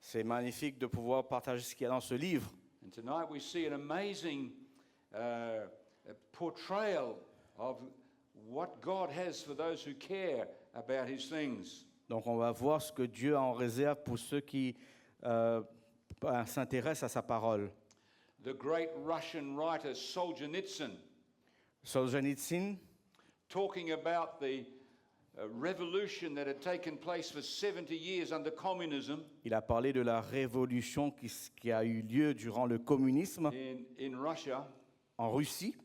C'est magnifique de pouvoir partager ce qu'il y a dans ce livre. And tonight we see an amazing portrayal of what God has for those who care about His things. Donc on va voir ce que Dieu a en réserve pour ceux qui s'intéressent à sa parole. The great Russian writer Solzhenitsyn, Solzhenitsyn, talking about the revolution that had taken place for 70 years under communism il a parlé de la révolution qui a eu lieu durant le communisme in Russia. en Russie.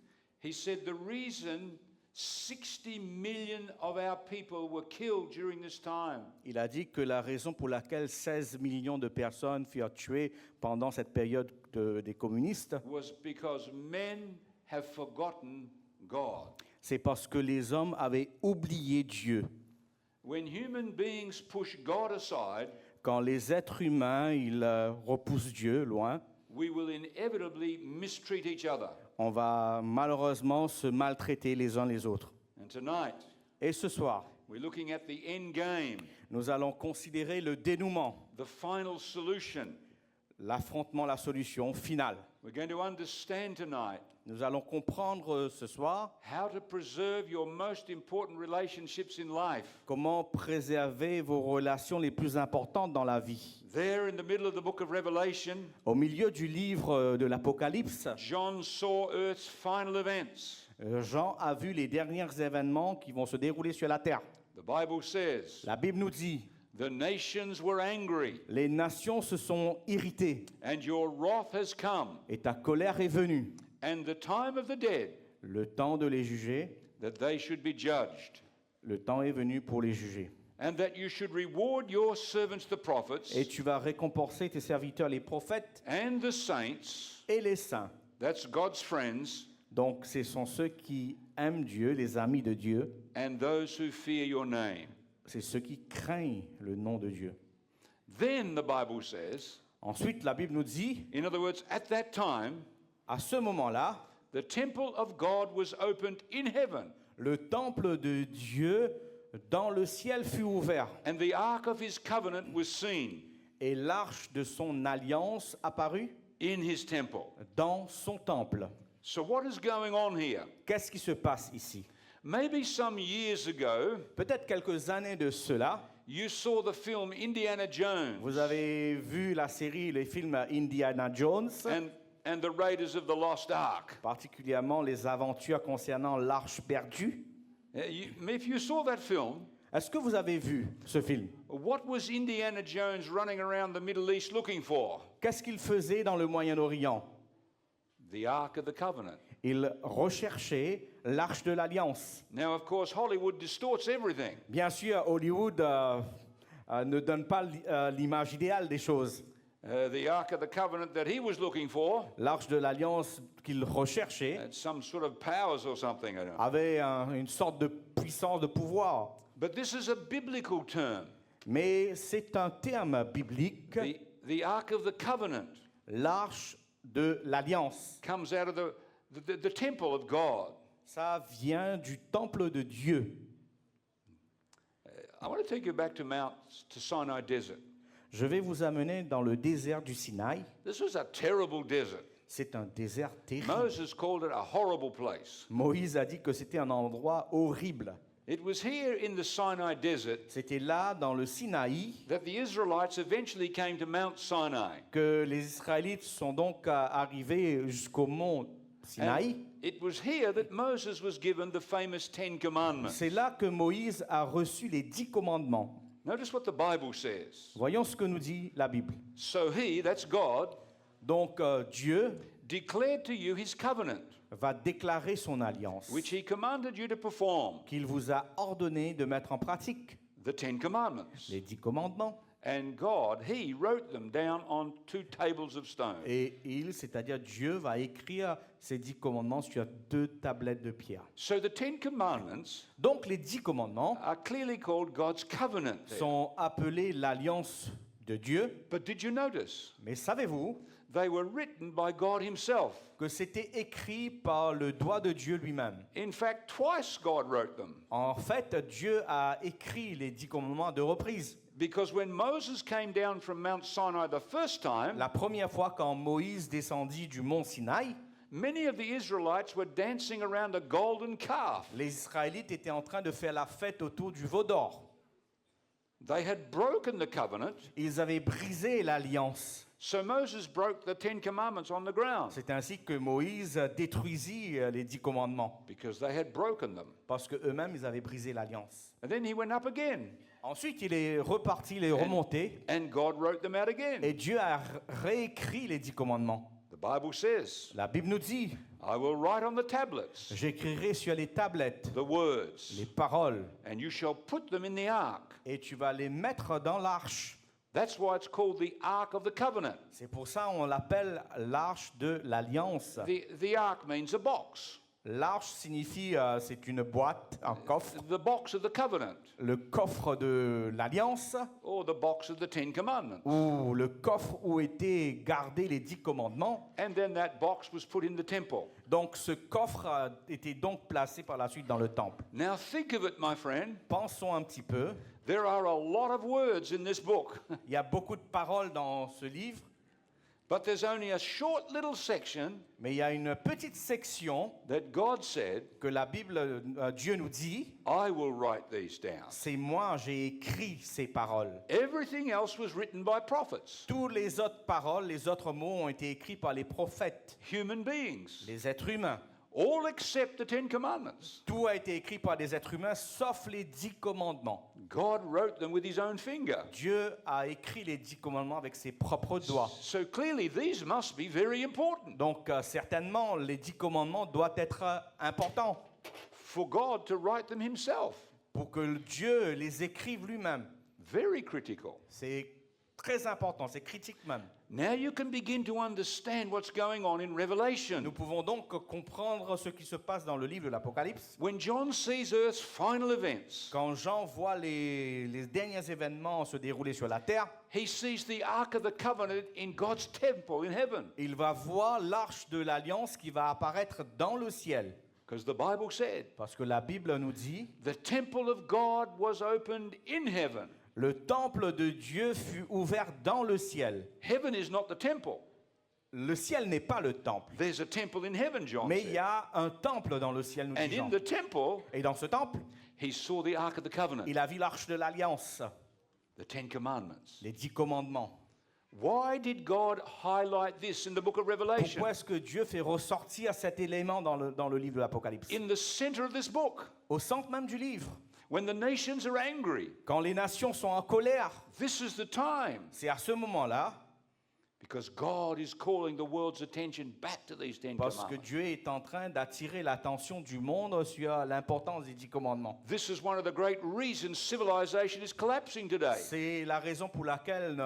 He said the reason 60 million of our people were killed during this time Il a dit que la raison pour laquelle 16 millions de personnes furent tuées pendant cette période des communistes, was because men have forgotten God. c'est parce que les hommes avaient oublié Dieu. When human beings push God aside, Quand les êtres humains ils repoussent Dieu loin, we will inevitably mistreat each other. on va malheureusement se maltraiter les uns les autres. And tonight, Et ce soir, we're looking at the end game, nous allons considérer le dénouement, the final solution. l'affrontement, la solution finale. We're going to understand tonight Nous allons comprendre ce soir how to preserve your most important relationships in life. comment préserver vos relations les plus importantes dans la vie. There in the middle of the book of Revelation, Au milieu du livre de l'Apocalypse, John saw Earth's final events. Jean a vu les derniers événements qui vont se dérouler sur la terre. The Bible says, La Bible nous dit, the nations were angry, les nations se sont irritées and your wrath has come, et ta colère est venue. and the time of the dead, Le temps de les juger, that they should be judged, le temps est venu pour les juger. and that you should reward your servants the prophets, Et tu vas récompenser tes serviteurs les prophètes and the saints, et les saints. that's God's friends, Donc ce sont ceux qui aiment Dieu, les amis de Dieu. and those who fear your name. C'est ceux qui craignent le nom de Dieu. Then the Bible says, Ensuite, la Bible nous dit, in other words, at that time, à ce moment-là, the temple of God was opened in heaven, le temple de Dieu dans le ciel fut ouvert and the ark of his covenant was seen et l'arche de son alliance apparut in his temple. dans son temple. So what is going on here? Qu'est-ce qui se passe ici? Maybe some years ago, Peut-être quelques années de cela, you saw the film Indiana Jones vous avez vu la série, les films Indiana Jones, and the Raiders of the Lost Ark. particulièrement les aventures concernant l'arche perdue. If you saw that film, Est-ce que vous avez vu ce film? what was Indiana Jones running around the Middle East looking for? Qu'est-ce qu'il faisait dans le Moyen-Orient? The Ark of the Covenant. Il recherchait l'arche de l'Alliance. Now, of course, Hollywood distorts everything. Bien sûr, Hollywood ne donne pas l'image idéale des choses. The Ark of the Covenant that he was looking for L'arche de l'Alliance qu'il recherchait had some sort of powers or something, I don't know. avait une sorte de puissance, de pouvoir. But this is a biblical term. Mais c'est un terme biblique. The Ark of the Covenant L'arche de l'Alliance. comes out of the temple of God. Ça vient du temple de Dieu. I want to take you back to Sinai Desert. Je vais vous amener dans le désert du Sinaï. This was a terrible desert. C'est un désert terrible. Moses called it a horrible place. Moïse a dit que c'était un endroit horrible. It was here in the Sinai Desert C'était là, dans le Sinaï, that the Israelites eventually came to Mount Sinai. que les Israélites sont donc arrivés jusqu'au mont Sinaï. And it was here that Moses was given the famous Ten Commandments. C'est là que Moïse a reçu les 10 commandements. Notice what the Bible says. Voyons ce que nous dit la Bible. So he, that's God, Donc Dieu declared to you his covenant, va déclarer son alliance which he commanded you to perform, qu'il vous a ordonné de mettre en pratique, the Ten Commandments. les 10 commandements. And God, he wrote them down on 2 tables of stone. Et il, c'est-à-dire Dieu, va écrire ces 10 commandements sur 2 tablettes de pierre. So the Ten Commandments Donc les 10 commandements are clearly called God's covenant there. sont appelés l'alliance de Dieu. But did you notice? Mais savez-vous They were written by God himself. que c'était écrit par le doigt de Dieu lui-même? In fact, twice God wrote them. En fait, Dieu a écrit les 10 commandements à 2 reprises. Because when Moses came down from Mount Sinai the first time, La première fois quand Moïse descendit du mont Sinaï, many of the Israelites were dancing around a golden calf. les Israélites étaient en train de faire la fête autour du veau d'or. They had broken the covenant, Ils avaient brisé l'alliance. so Moses broke the 10 commandments on the ground C'est ainsi que Moïse détruisit les 10 commandements, because they had broken them. parce qu'eux-mêmes, ils avaient brisé l'alliance. And then he went up again, Ensuite, il est reparti, il est remonté, and God wrote them out again. et Dieu a réécrit les 10 commandements. The Bible says, La Bible nous dit, I will write on the tablets j'écrirai sur les tablettes the words, les paroles, and you shall put them in the ark. et tu vas les mettre dans l'arche. That's why it's called the Ark of the Covenant. C'est pour ça qu'on l'appelle l'arche de l'alliance. The ark means a box, L'arche signifie, c'est une boîte, un coffre, the box of the covenant, le coffre de l'alliance, or the box of the 10 commandments. ou le coffre où étaient gardés les 10 commandements. And then that box was put in the temple. Donc ce coffre a été donc placé par la suite dans le temple. Now think of it, my friend. Pensons un petit peu. There are a lot of words in this book, Il y a beaucoup de paroles dans ce livre, but there's only a short little section mais il y a une petite section that God said, que la Bible, Dieu nous dit, I will write these down. c'est moi, j'ai écrit ces paroles. Everything else was written by prophets, Toutes les autres paroles, les autres mots ont été écrits par les prophètes, human beings, les êtres humains. all except the 10 commandments. Tout a été écrit par des êtres humains, sauf les 10 commandements. God wrote them with his own finger. Dieu a écrit les 10 commandements avec ses propres doigts. So clearly these must be very important Donc certainement, les 10 commandements doivent être importants for God to write them himself. pour que Dieu les écrive lui-même. Very critical. C'est très important, c'est critique même. Now you can begin to understand what's going on in Revelation. Nous pouvons donc comprendre ce qui se passe dans le livre de l'Apocalypse. When John sees Earth's final events, Quand Jean voit les derniers événements se dérouler sur la terre, he sees the Ark of the Covenant in God's temple in heaven. il va voir l'arche de l'alliance qui va apparaître dans le ciel. Because the Bible said, Parce que la Bible nous dit, the temple of God was opened in heaven. le temple de Dieu fut ouvert dans le ciel. Heaven is not the temple. Le ciel n'est pas le temple, There's a temple in heaven, John mais il y said. a un temple dans le ciel, nous And dit Jean. in the temple, Et dans ce temple, he saw the Ark of the Covenant, il a vu l'arche de l'alliance, the 10 commandments. les 10 commandements. Why did God highlight this in the book of Revelation? Pourquoi est-ce que Dieu fait ressortir cet élément dans le livre de l'Apocalypse? In the center of this book, Au centre même du livre, when the nations are angry, quand les nations sont en colère, this is the time. c'est à ce moment-là, Because God is calling the world's attention back to these 10 parce que commandments. Dieu est en train d'attirer l'attention du monde sur l'importance des 10 commandements. This is one of the great reasons civilization is collapsing today. C'est la raison pour laquelle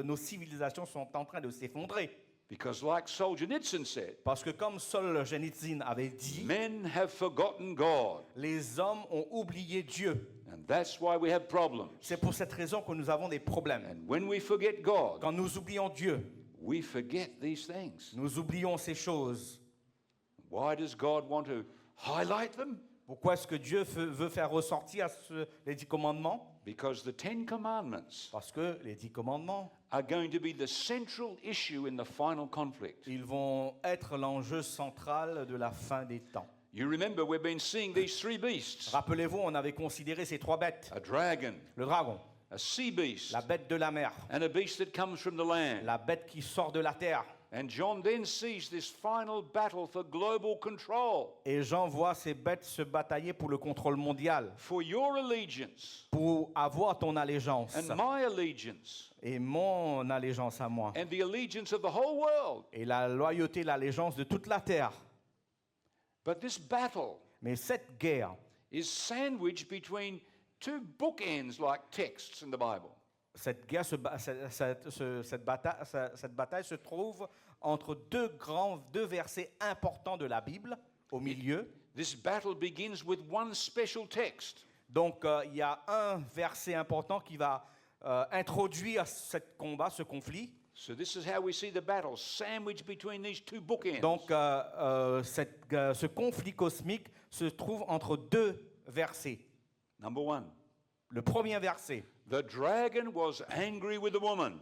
nos civilisations sont en train de s'effondrer. Because like Solzhenitsyn said, Parce que comme Solzhenitsyn avait dit, men have forgotten God. les hommes ont oublié Dieu. And that's why we have problems. C'est pour cette raison que nous avons des problèmes. And when we forget God, Quand nous oublions Dieu, we forget these things. nous oublions ces choses. Why does God want to highlight them? Pourquoi est-ce que Dieu veut faire ressortir les 10 commandements? Because the 10 commandments Parce que les 10 commandements, are going to be the central issue in the final conflict. ils vont être l'enjeu central de la fin des temps. You remember we've been seeing these three beasts, Rappelez-vous, on avait considéré ces 3 bêtes. a dragon, Le dragon, a sea beast, la bête de la mer, and a beast that comes from the land. la bête qui sort de la terre. And John then sees this final battle for global control, Et Jean voit ces bêtes se batailler pour le contrôle mondial, for your allegiance pour avoir ton allégeance and my allegiance et mon allégeance à moi, and the allegiance of the whole world. et la loyauté, l'allégeance de toute la terre. But this battle Mais cette guerre, is sandwiched between two bookends like texts in the Bible. cette guerre, cette bataille se trouve entre deux versets importants de la Bible, au milieu. This battle begins with one special text. Donc il y a un verset important qui va introduire ce combat, ce conflit. So this is how we see the battle, sandwiched between these two bookends. Donc ce conflit cosmique se trouve entre deux versets. Number one, Le premier verset, The dragon was angry with the woman,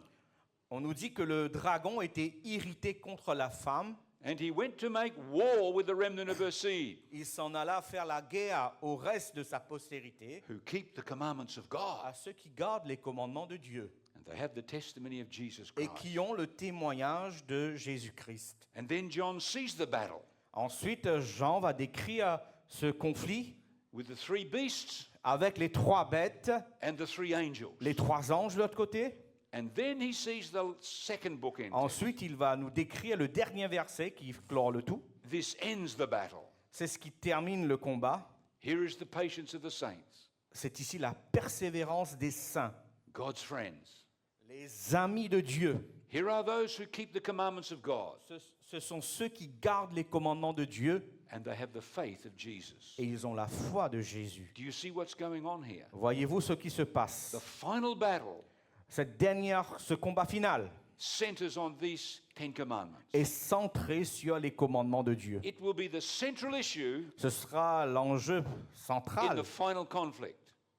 On nous dit que le dragon était irrité contre la femme. and he went to make war with the remnant of her seed, Il s'en alla faire la guerre au reste de sa postérité, who keep the commandments of à God. ceux qui gardent les commandements de Dieu And they have the testimony of Jesus et Christ. qui ont le témoignage de Jésus-Christ. And then John sees the battle Ensuite, Jean va décrire ce conflit with the three beasts avec les 3 bêtes, and the three angels. les 3 anges de l'autre côté. And then he sees the second bookend. Ensuite, il va nous décrire le dernier verset qui clore le tout. This ends the battle. C'est ce qui termine le combat. Here is the patience of the saints, C'est ici la persévérance des saints, God's friends. les amis de Dieu. Here are those who keep the commandments of God, Ce sont ceux qui gardent les commandements de Dieu and they have the faith of Jesus. et ils ont la foi de Jésus. Do you see what's going on here? Voyez-vous ce qui se passe? The final battle Ce combat final centers on these 10 commandments. est centré sur les commandements de Dieu. It will be the central issue Ce sera l'enjeu in central the final conflict.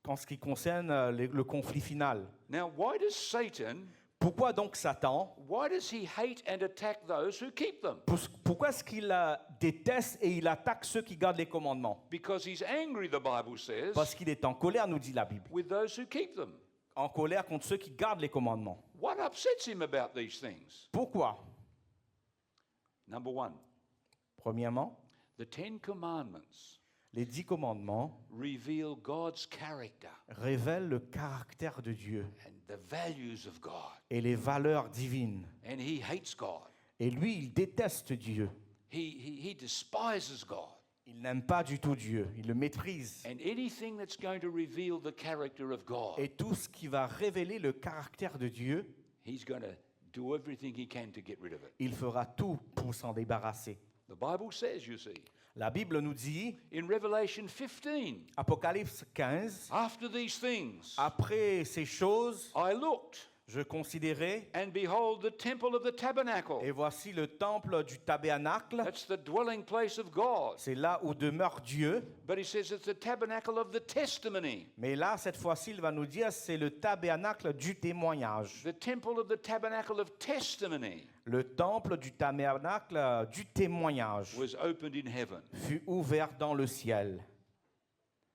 en ce qui concerne le conflit final. Now, why does Satan, Pourquoi donc Satan? why does he hate and attack those who keep them? Pourquoi est-ce qu'il déteste et il attaque ceux qui gardent les commandements? Because he's angry, the Bible says, Parce qu'il est en colère, nous dit la Bible. with those who keep them. En colère contre ceux qui gardent les commandements. What upsets him about these things? Pourquoi? Number one, Premièrement, the 10 commandments les 10 commandements reveal God's character révèlent le caractère de Dieu and the values of God. et les valeurs divines. And he hates God. Et lui, il déteste Dieu. He despises God. Il n'aime pas du tout Dieu. Il le méprise. And anything that's going to reveal the character of God, Et tout ce qui va révéler le caractère de Dieu, he's going to do everything he can to get rid of it. il fera tout pour s'en débarrasser. The Bible says, you see, La Bible nous dit, in Revelation 15, Apocalypse 15, after these things, après ces choses, I looked, je considérais, and behold, the temple of the tabernacle. et voici le temple du tabernacle. That's the dwelling place of God. C'est là où demeure Dieu. But he says it's the tabernacle of the testimony. Mais là, cette fois-ci, il va nous dire, c'est le tabernacle du témoignage. The temple of the tabernacle of testimony Le temple du tabernacle du témoignage was opened in heaven. fut ouvert dans le ciel.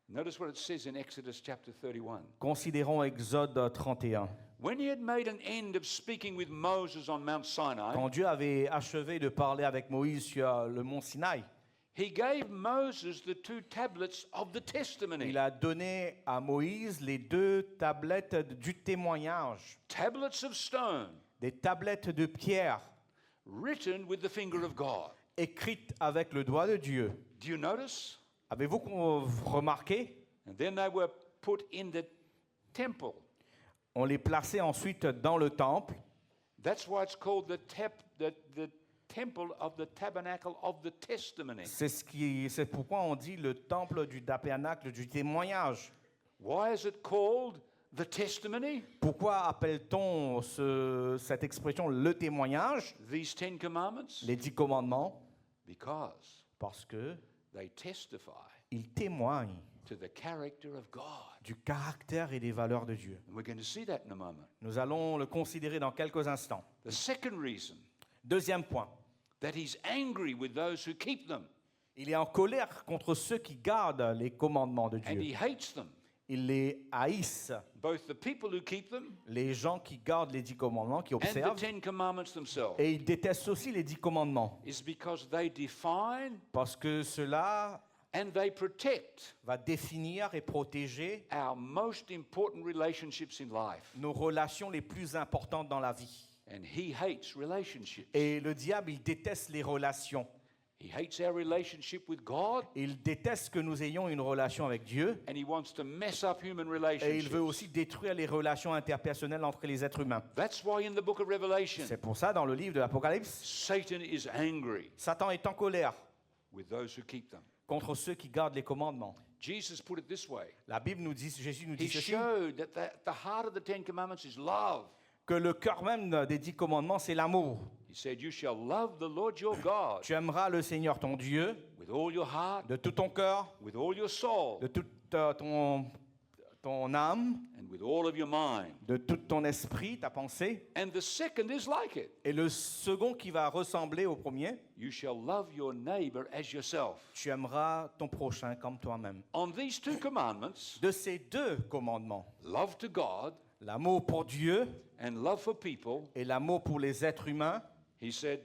Notice what it says in Exodus chapter 31. Considérons Exode 31. When he had made an end of speaking with Moses on Mount Sinai, Quand Dieu avait achevé de parler avec Moïse sur le mont Sinaï, he gave Moses the 2 tablets of the testimony. il a donné à Moïse les 2 tablettes du témoignage, Tablets of stone, des tablettes de pierre written with the finger of God. écrites avec le doigt de Dieu. Do you notice? Avez-vous remarqué? And then they were put in the temple. On les plaçait ensuite dans le temple. That's why it's called the temple of the tabernacle of the testimony. C'est pourquoi on dit le temple du tabernacle du témoignage. Why is it called the testimony? Pourquoi appelle-t-on cette expression le témoignage, These 10 commandments? les 10 commandements? Because Parce que they testify ils témoignent to the character of God. du caractère et des valeurs de Dieu. And we're going to see that in a moment. Nous allons le considérer dans quelques instants. The second reason Deuxième point, that he's angry with those who keep them il est en colère contre ceux qui gardent les commandements de and he Dieu. hates them. Il les haïsse, Both the people who keep them les gens qui gardent les 10 commandements, qui and the observent, 10 commandments themselves. et il déteste aussi les 10 commandements, Is because they define parce que cela and they protect va définir et protéger our most important relationships in life. nos relations les plus importantes dans la vie. And he hates relationships. Et le diable, il déteste les relations. He hates our relationship with God, Il déteste que nous ayons une relation avec Dieu. and he wants to mess up human Et il relationships. veut aussi détruire les relations interpersonnelles entre les êtres humains. That's why in the book of Revelation, C'est pour ça, dans le livre de l'Apocalypse, Satan is angry Satan est en colère with those who keep them. contre ceux qui gardent les commandements. Jesus put it this way. La Bible nous dit, Jésus nous He dit ceci, showed that the heart of the 10 commandments is love. que le cœur même des 10 commandements, c'est l'amour. He said, you shall love the Lord your God Tu aimeras le Seigneur ton Dieu with all your heart, de tout ton cœur, with all your soul, de toute ton ton âme, and with all of your mind. de tout ton esprit, ta pensée. And the second is like it. Et le second qui va ressembler au premier, You shall love your neighbor as yourself. tu aimeras ton prochain comme toi-même. On these two commandments, De ces deux commandements, love to God l'amour pour Dieu and love for people, et l'amour pour les êtres humains, he said,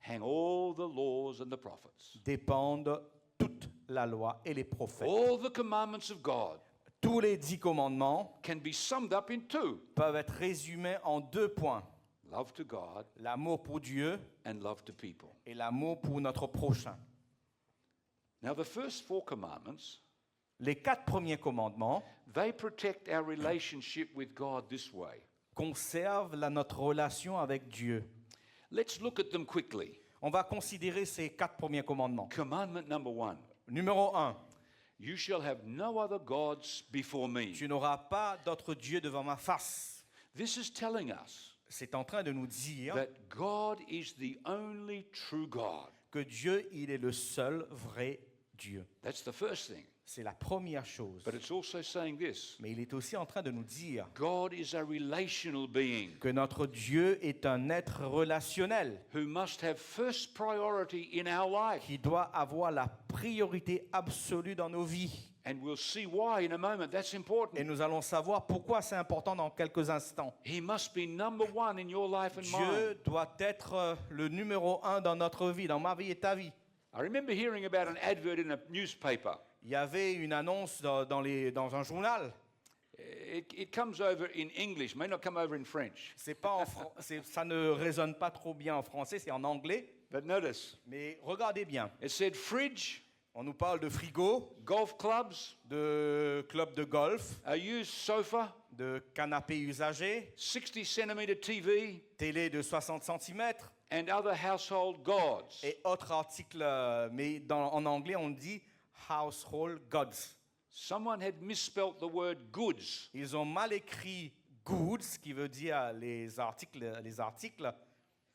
hang all the laws and the prophets. dépendent toute la loi et les prophètes. All the commandments of God Tous les 10 commandements can be summed up in two. peuvent être résumés en 2 points. Love to God L'amour pour Dieu and love to people. et l'amour pour notre prochain. Now the first four commandments, Les 4 premiers commandements they protect our relationship with God this way. conservent notre relation avec Dieu. Let's look at them quickly. On va considérer ces 4 premiers commandements. Commandment number 1. Numéro 1, You shall have no other gods before me. tu n'auras pas d'autre Dieu devant ma face. This is telling us C'est en train de nous dire that God is the only true God. que Dieu, il est le seul vrai Dieu. That's the first thing. C'est la première chose. But it's also saying this. Mais il est aussi en train de nous dire God is a relational being que notre Dieu est un être relationnel who must have first priority in our life. qui doit avoir la priorité absolue dans nos vies. And we'll see why in a moment. That's Et important. nous allons savoir pourquoi c'est important dans quelques instants. He must be number one in your life and Dieu mine. doit être le numéro 1 dans notre vie, dans ma vie et ta vie. I remember hearing about an advert in a newspaper. Il y avait une annonce dans un journal. It comes over in English, may not come over in French. Ça ne résonne pas trop bien en français, c'est en anglais. But notice, Mais regardez bien. it said fridge, On nous parle de frigo, golf clubs, de club de golf, a used sofa, de canapé usagé, 60 centimeter TV, télé de 60 cm and other household gods. et autres articles, mais en anglais on dit household gods. Someone had misspelt the word goods. Ils ont mal écrit goods, qui veut dire les articles.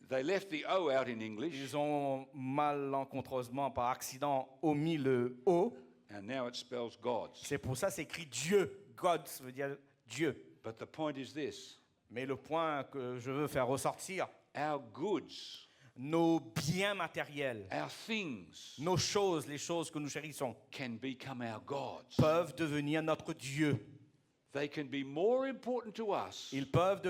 They left the O out in English, Ils ont malencontreusement, par accident, omis le O. and now it spells gods. C'est pour ça que c'est écrit Dieu. God, ça veut dire Dieu. But the point is this. Mais le point que je veux faire ressortir, Our goods, nos biens matériels, our things, nos choses, les choses que nous chérissons, can become our gods. peuvent devenir notre Dieu. They can be more important to us Ils peuvent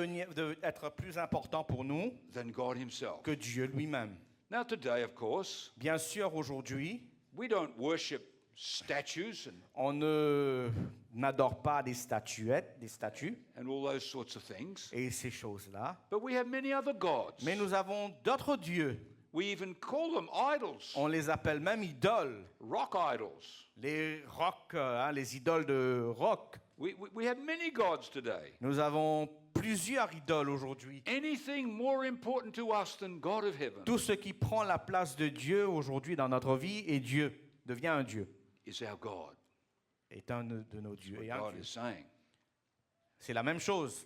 être plus importants pour nous than God Himself. que Dieu lui-même. Now, today, of course, Bien sûr, aujourd'hui, we don't worship statues on n'adore pas des statuettes, des statues and all those sorts of things, et ces choses-là. but we have many other gods. Mais nous avons d'autres dieux. We even call them idols, On les appelle même idoles. rock idols. Les rocs, les idoles de rock. We have many gods today. Nous avons plusieurs idoles aujourd'hui. Anything more important to us than God of heaven Tout ce qui prend la place de Dieu aujourd'hui dans notre vie est Dieu, devient un Dieu, is our God. est un de nos dieux. What Et un God Dieu. is saying. C'est la même chose.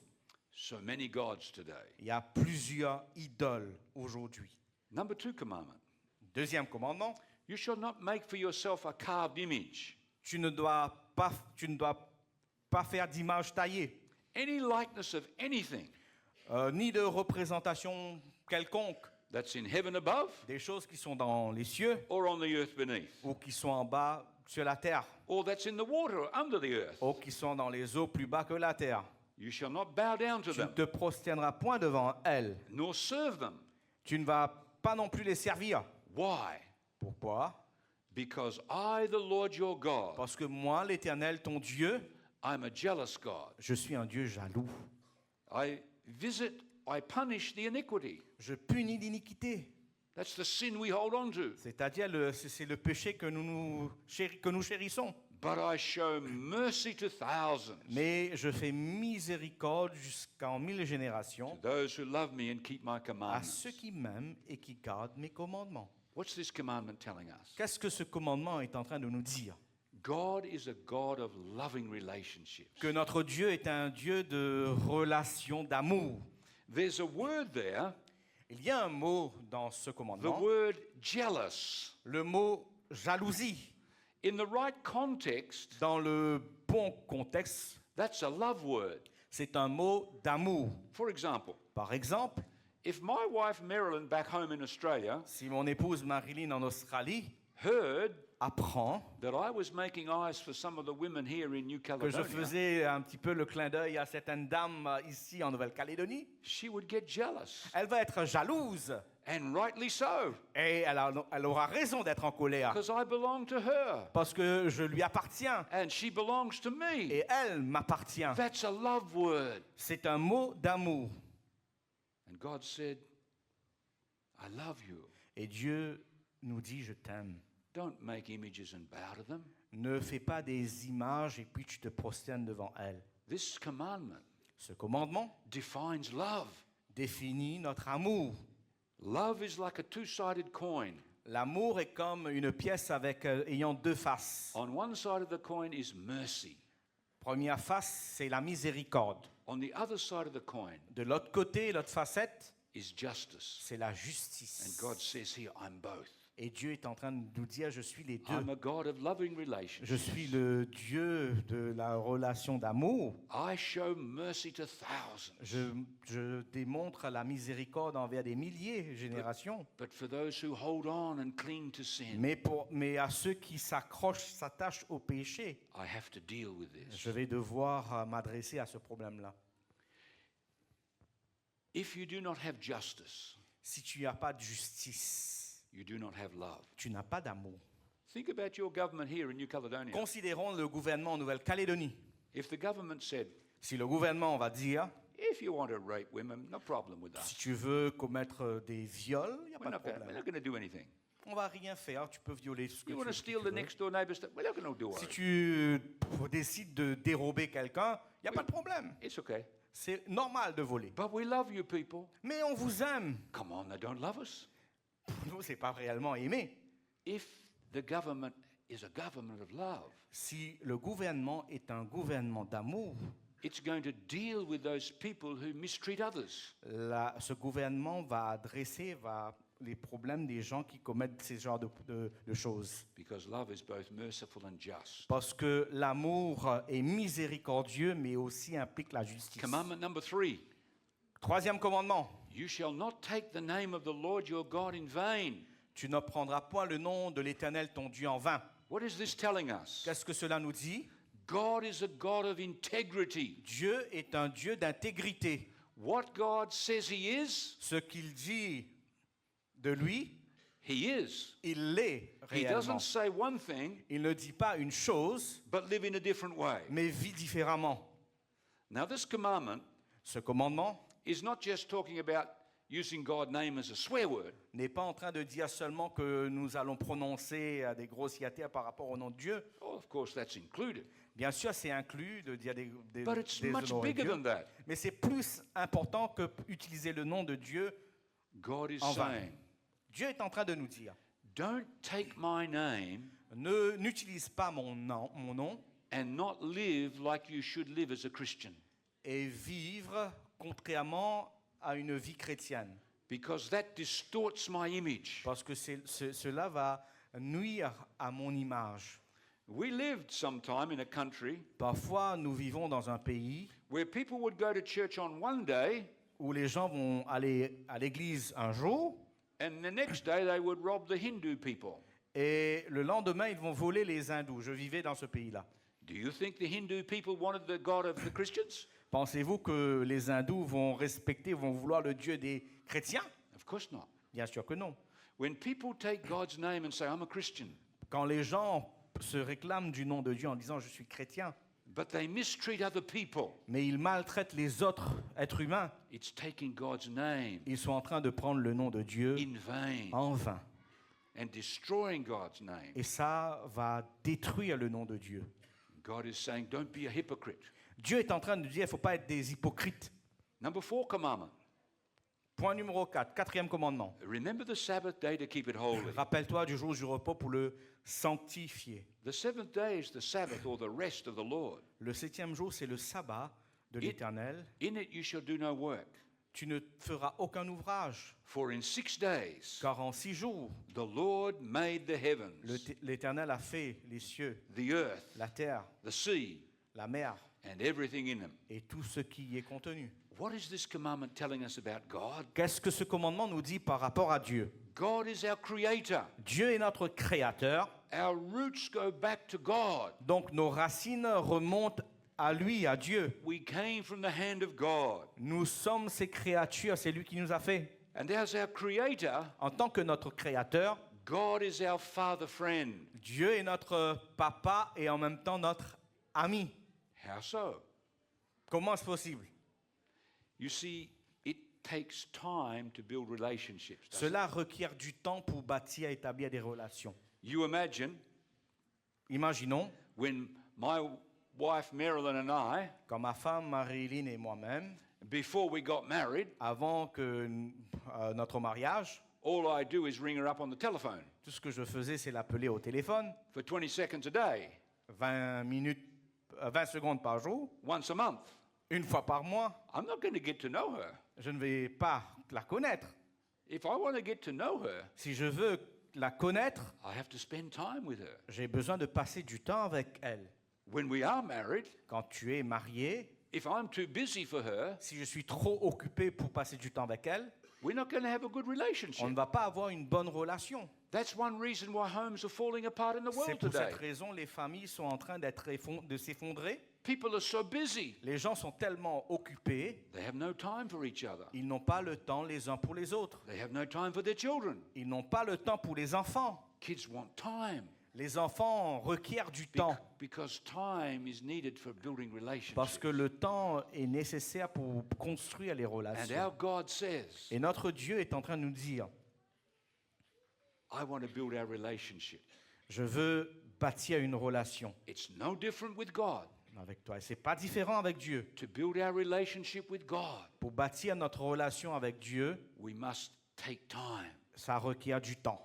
So many gods today. Il y a plusieurs idoles aujourd'hui. Number 2 commandment. Deuxième commandement, You shall not make for yourself a carved image, tu ne dois pas faire d'image taillée, any likeness of anything ni de représentation quelconque, that's in heaven above des choses qui sont dans les cieux or on the earth beneath, ou qui sont en bas sur la terre, or that's in the water or under the earth. ou qui sont dans les eaux plus bas que la terre. You shall not bow down to Tu ne them, te prosterneras point devant elles. nor serve them. Tu ne vas pas non plus les servir. Why? Pourquoi? Because I, the Lord your God, Parce que moi, l'Éternel, ton Dieu, I'm a jealous God. je suis un Dieu jaloux. I punish the iniquity. Je punis l'iniquité. That's the sin we hold on to. C'est-à-dire, c'est le péché que nous chérissons. But I show mercy to thousands, Mais je fais miséricorde jusqu'en 1000 générations to those who love me and keep my à commandments. ceux qui m'aiment et qui gardent mes commandements. What's this commandment telling us? Qu'est-ce que ce commandement est en train de nous dire? God is a God of loving relationships. Que notre Dieu est un Dieu de relations, d'amour. There's a word there, Il y a un mot dans ce the commandement, word jealous. le mot jalousie. In the right context, Dans le bon contexte, that's a love word. c'est un mot d'amour. For example, Par exemple, if my wife Marilyn back home in Australia si mon épouse Marilyn en Australie heard apprend that I was making eyes for some of the women here in New que je Caledonia, faisais un petit peu le clin d'œil à certaines dames ici en Nouvelle-Calédonie, she would get jealous, elle va être jalouse and rightly so, et elle aura raison d'être en colère because I belong to her parce que je lui appartiens and she belongs to me. et elle m'appartient. That's a love word. C'est un mot d'amour. And God said, I love you. Et Dieu nous dit, je t'aime. Don't make images and bow to them. Ne fais pas des images et puis tu te prosternes devant elles. This commandment Ce commandement defines love. définit notre amour. Love is like a two-sided coin. L'amour est comme une pièce ayant deux faces. On one side of the coin is mercy. Première face, c'est la miséricorde. On the other side of the coin De l'autre côté, l'autre facette, is justice. c'est la And justice. God says here, I'm both. Et Dieu est en train de nous dire, je suis les I'm deux. a God of loving relationships. Je suis le Dieu de la relation d'amour. I show mercy to thousands. Je démontre la miséricorde envers des milliers de générations. But for those who hold on and cling to sin, Mais à ceux qui s'attachent au péché, I have to deal with this. je vais devoir m'adresser à ce problème-là. If you do not have justice, Si tu n'as pas de justice, you do not have love. tu n'as pas d'amour. Think about your government here in New Caledonia. Considérons le gouvernement en Nouvelle-Calédonie. If the government said, Si le gouvernement va dire, if you want to rape women, no problem with si us. tu veux commettre des viols, il n'y a pas de We're problème. not going to do anything. On ne va rien faire, tu peux violer ce que You tu want to ce que steal tu the veux. next door neighbor's stuff? We're not going to do Si it. tu décides de dérober quelqu'un, il n'y a pas de problème. It's okay. C'est normal de voler. But we love you people. Mais on vous aime. Come on, they don't love us. Nous, ce n'est pas réellement aimer. If the government is a government of love, Si le gouvernement est un gouvernement d'amour, it's going to deal with those people who mistreat others. ce gouvernement va adresser les problèmes des gens qui commettent ces genres de choses. Because love is both merciful and just. Parce que l'amour est miséricordieux, mais aussi implique la justice. Commandment number 3. Troisième commandement. You shall not take the name of the Lord your God in vain. Tu ne prendras point le nom de l'Éternel ton Dieu en vain. What is this telling us? Qu'est-ce que cela nous dit? God is a God of integrity. Dieu est un Dieu d'intégrité. What God says He is, Ce qu'il dit de lui, He is. il l'est He réellement. doesn't say one thing, Il ne dit pas une chose, but live in a different way. mais vit différemment. Now, this commandment Ce commandement is not just talking about using God's name as a swear word. n'est pas en train de dire seulement que nous allons prononcer des grossièretés par rapport au nom de Dieu. Oh, of course, that's included. Bien sûr, c'est inclus de dire des But it's much déshonorer bigger Dieu, than that. mais c'est plus important que utiliser le nom de Dieu God is en vain. saying, Dieu est en train de nous dire, don't take my name n'utilise pas mon nom and not live like you should live as a Christian. et vivre contrairement à une vie chrétienne. Because that distorts my image. Parce que cela va nuire à mon image. We lived sometime in a country Parfois, nous vivons dans un pays where people would go to church on one day où les gens vont aller à l'église un jour and the next day they would rob the Hindu people. et le lendemain, ils vont voler les hindous. Je vivais dans ce pays-là. Do you think the Hindu people wanted the God of the Christians? Pensez-vous que les hindous vont vouloir le Dieu des chrétiens? Of course not. Bien sûr que non. When people take God's name and say, I'm a Christian, Quand les gens se réclament du nom de Dieu en disant « je suis chrétien », but they mistreat other people, mais ils maltraitent les autres êtres humains, it's taking God's name ils sont en train de prendre le nom de Dieu in vain en vain. and destroying God's name. Et ça va détruire le nom de Dieu. God is saying, don't be a hypocrite. Dieu est en train de dire, il ne faut pas être des hypocrites. Number 4 commandment. Point numéro 4, quatrième commandement. Remember the Sabbath day to keep it holy. Rappelle-toi du jour du repos pour le sanctifier. The seventh day is the Sabbath or the rest of the Lord. Le septième jour, c'est le sabbat de l'Éternel. In it you shall do no work. Tu ne feras aucun ouvrage, For in 6 days car en 6 jours, the Lord made the heavens, l'Éternel a fait les cieux, the earth, la terre, the sea, la mer and everything in them. et tout ce qui y est contenu. What is this commandment telling us about God? Qu'est-ce que ce commandement nous dit par rapport à Dieu? God is our creator. Dieu est notre créateur, Our roots go back to God. donc nos racines remontent à lui, à Dieu. We came from the hand of God. Nous sommes ses créatures, c'est lui qui nous a fait. And as our creator, En tant que notre créateur, God is our father friend. Dieu est notre papa et en même temps notre ami. How so? Comment est-ce possible? You see, it takes time to build relationships. doesn't it? Cela requiert du temps pour bâtir et établir des relations. You imagine Imaginons, when my wife Marilyn and I, quand ma femme Marilyn et moi-même, before we got married, avant que notre mariage, all I do is ring her up on the telephone tout ce que je faisais, c'est l'appeler au téléphone, for 20 seconds a day, 20 secondes par jour, once a month. une fois par mois. I'm not going to get to know her. Je ne vais pas la connaître. If I want to get to know her, Si je veux la connaître, I have to spend time with her. j'ai besoin de passer du temps avec elle. When we are married, Quand tu es marié, if I'm too busy for her, si je suis trop occupé pour passer du temps avec elle, we're not going to have a good on ne relationship. va pas avoir une bonne relation. That's one reason why homes are falling apart in the C'est world pour today. cette raison que les familles sont en train de s'effondrer. People are so busy, Les gens sont tellement occupés, they have no time for each other. ils n'ont pas le temps les uns pour les autres. They have no time for their children. Ils n'ont pas le temps pour les enfants. Kids want time Les enfants requièrent du temps because time is needed for building parce relationships. que le temps est nécessaire pour construire les And relations. our God says, Et notre Dieu est en train de nous dire, I want to build our relationship. je veux bâtir une relation It's no different with God. avec toi. Et ce n'est pas différent avec Dieu. To build our relationship with God, Pour bâtir notre relation avec Dieu, we must take time ça requiert du temps.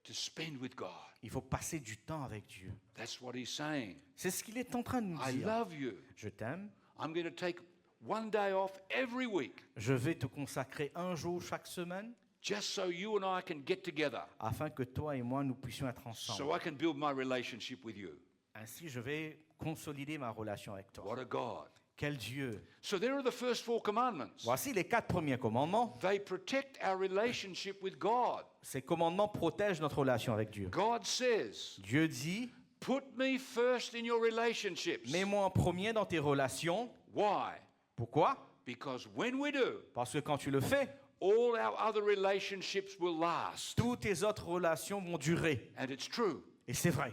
to spend with God. Il faut passer du temps avec Dieu. That's what he's saying. C'est ce qu'il est en train de nous I dire. love you. Je t'aime. I'm going to take one day off every week Je vais te consacrer un jour chaque semaine just so you and I can get together, afin que toi et moi, nous puissions être ensemble. so I can build my relationship with you. Ainsi, je vais consolider ma relation avec toi. What a God. Quel Dieu! So there are the first 4 commandments. Voici les 4 premiers commandements. They protect our relationship with God. Ces commandements protègent notre relation avec Dieu. God says, Dieu dit, put me first in your relationships. mets-moi en premier dans tes relations. Why? Pourquoi? Because when we do, Parce que quand tu le fais, all our other relationships will last. toutes tes autres relations vont durer. And it's true. Et c'est vrai.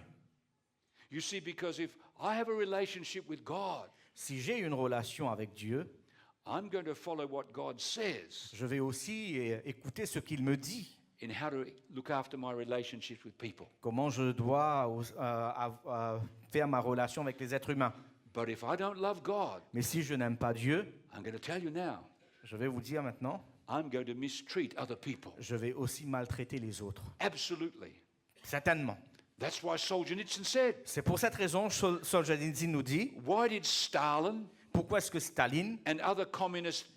You see, because if I have a relationship with God, Si j'ai une relation avec Dieu, I'm going to follow what God says je vais aussi écouter ce qu'il me dit. in how to look after my relationships with people. Comment je dois faire ma relation avec les êtres humains. But if I don't love God, Mais si je n'aime pas Dieu, I'm going to tell you now, je vais vous dire maintenant, I'm going to mistreat other people. je vais aussi maltraiter les autres. Absolutely. Certainement. That's why Solzhenitsyn said, C'est pour cette raison que Solzhenitsyn nous dit, why did Stalin pourquoi est-ce que Staline and other communist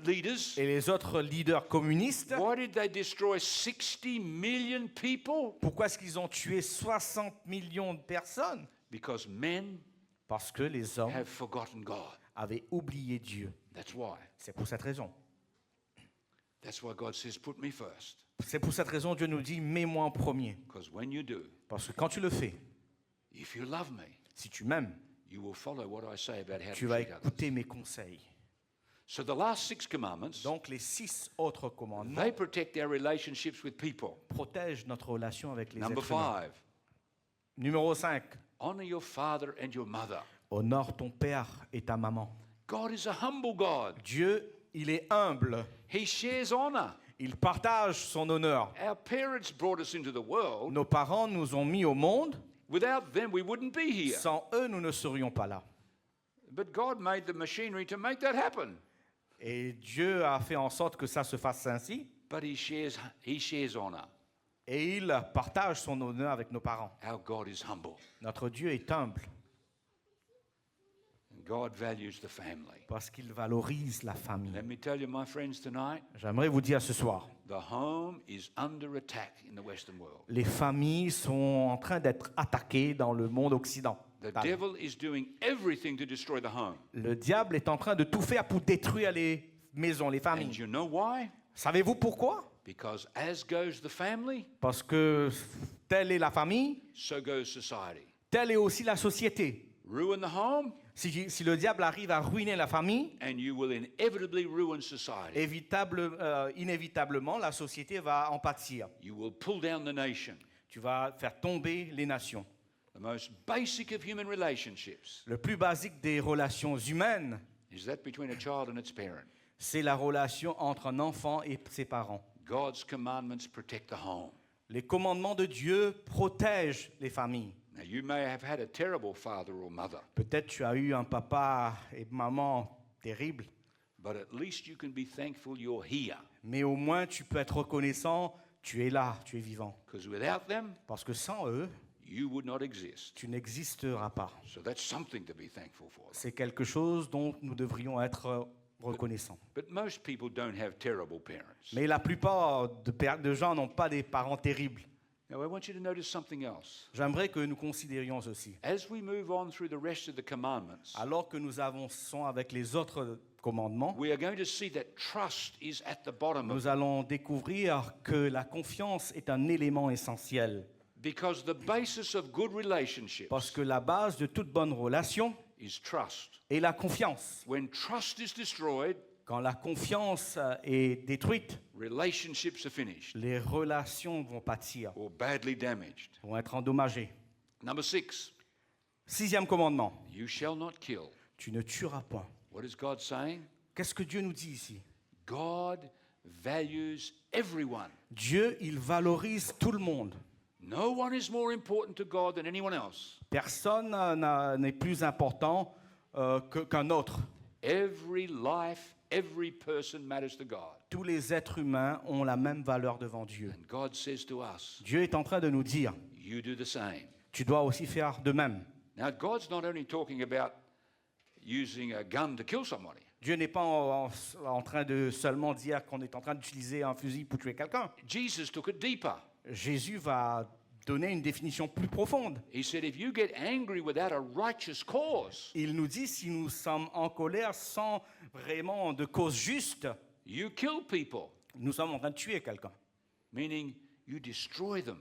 leaders, et les autres leaders communistes, why did they destroy 60 million people? pourquoi est-ce qu'ils ont tué 60 millions de personnes? Because men Parce que les hommes have forgotten God. avaient oublié Dieu. That's why. C'est pour cette raison. That's why God says, put me first. C'est pour cette raison que Dieu nous dit, mets-moi en premier. Because when you do, Parce que quand tu le fais, if you love me, si tu m'aimes, you will follow what I say about how tu to vas treat others. écouter mes conseils. So the last 6 commandments, Donc les 6 autres commandements they protect our relationships with people. protègent notre relation avec les Number êtres humains. 5, Numéro 5. honor your father and your mother. Honore ton père et ta maman. God is a humble God. Dieu, il est humble. He shares honor. Il partage son honneur. Our parents brought us into the world. Nos parents nous ont mis au monde. Without them, we wouldn't be here. Sans eux, nous ne serions pas là. But God made the machinery to make that happen. Et Dieu a fait en sorte que ça se fasse ainsi. But He shares honor. Et il partage son honneur avec nos parents. Our God is humble. Notre Dieu est humble And God values the family. parce qu'il valorise la famille. Let me tell you, my friends, tonight, J'aimerais vous dire ce soir, the home is under attack in the Western world. les familles sont en train d'être attaquées dans le monde occident. The devil is doing everything to destroy the home. Le diable est en train de tout faire pour détruire les maisons, les And familles. you know why? Savez-vous pourquoi? Because as goes the family, Parce que telle est la famille, so goes society. telle est aussi la société. Ruin the home, Si le diable arrive à ruiner la famille, and you will inevitably ruin society. inévitablement, la société va en pâtir. You will pull down the nation. Tu vas faire tomber les nations. The most basic of human relationships Le plus basique des relations humaines, is that between a child and its parent. c'est la relation entre un enfant et ses parents. God's commandments protect the home. Les commandements de Dieu protègent les familles. Now, you may have had a terrible father or mother, Peut-être tu as eu un papa et maman terribles, but at least you can be thankful you're here. mais au moins tu peux être reconnaissant, tu es là, tu es vivant. Because without them, Parce que sans eux, you would not exist. tu n'existeras pas. So that's something to be thankful for. C'est quelque chose dont nous devrions être reconnaissants. But most people don't have terrible parents. Mais la plupart de gens n'ont pas des parents terribles. Now, I want you to notice something else. J'aimerais que nous considérions ceci. As we move on through the rest of the commandments, Alors que nous avançons avec les autres commandements, we are going to see that trust is at the bottom of nous it. allons découvrir que la confiance est un élément essentiel. Because the basis of good relationships Parce que la base de toute bonne relation is trust. est la confiance. When trust is destroyed, Quand la confiance est détruite, relationships are finished les relations vont pâtir, or badly damaged. vont être endommagées. Number 6, 6e commandement, you shall not kill. tu ne tueras point. What is God saying? Qu'est-ce que Dieu nous dit ici? God values everyone. Dieu, il valorise tout le monde. No one is more important to God than anyone else. Personne n'est plus important qu'un autre. Every life, every person matters to God. Tous les êtres humains ont la même valeur devant Dieu. And God says to us, Dieu est en train de nous dire, you do the same. tu dois aussi faire de même. Now, God's not only talking about using a gun to kill somebody. Dieu n'est pas en train de seulement dire qu'on est en train d'utiliser un fusil pour tuer quelqu'un. Jesus took it deeper. Jésus va donner une définition plus profonde. He said, if you get angry without a righteous cause, Il nous dit si nous sommes en colère sans vraiment de cause juste, you kill people, nous sommes en train de tuer quelqu'un. meaning you destroy them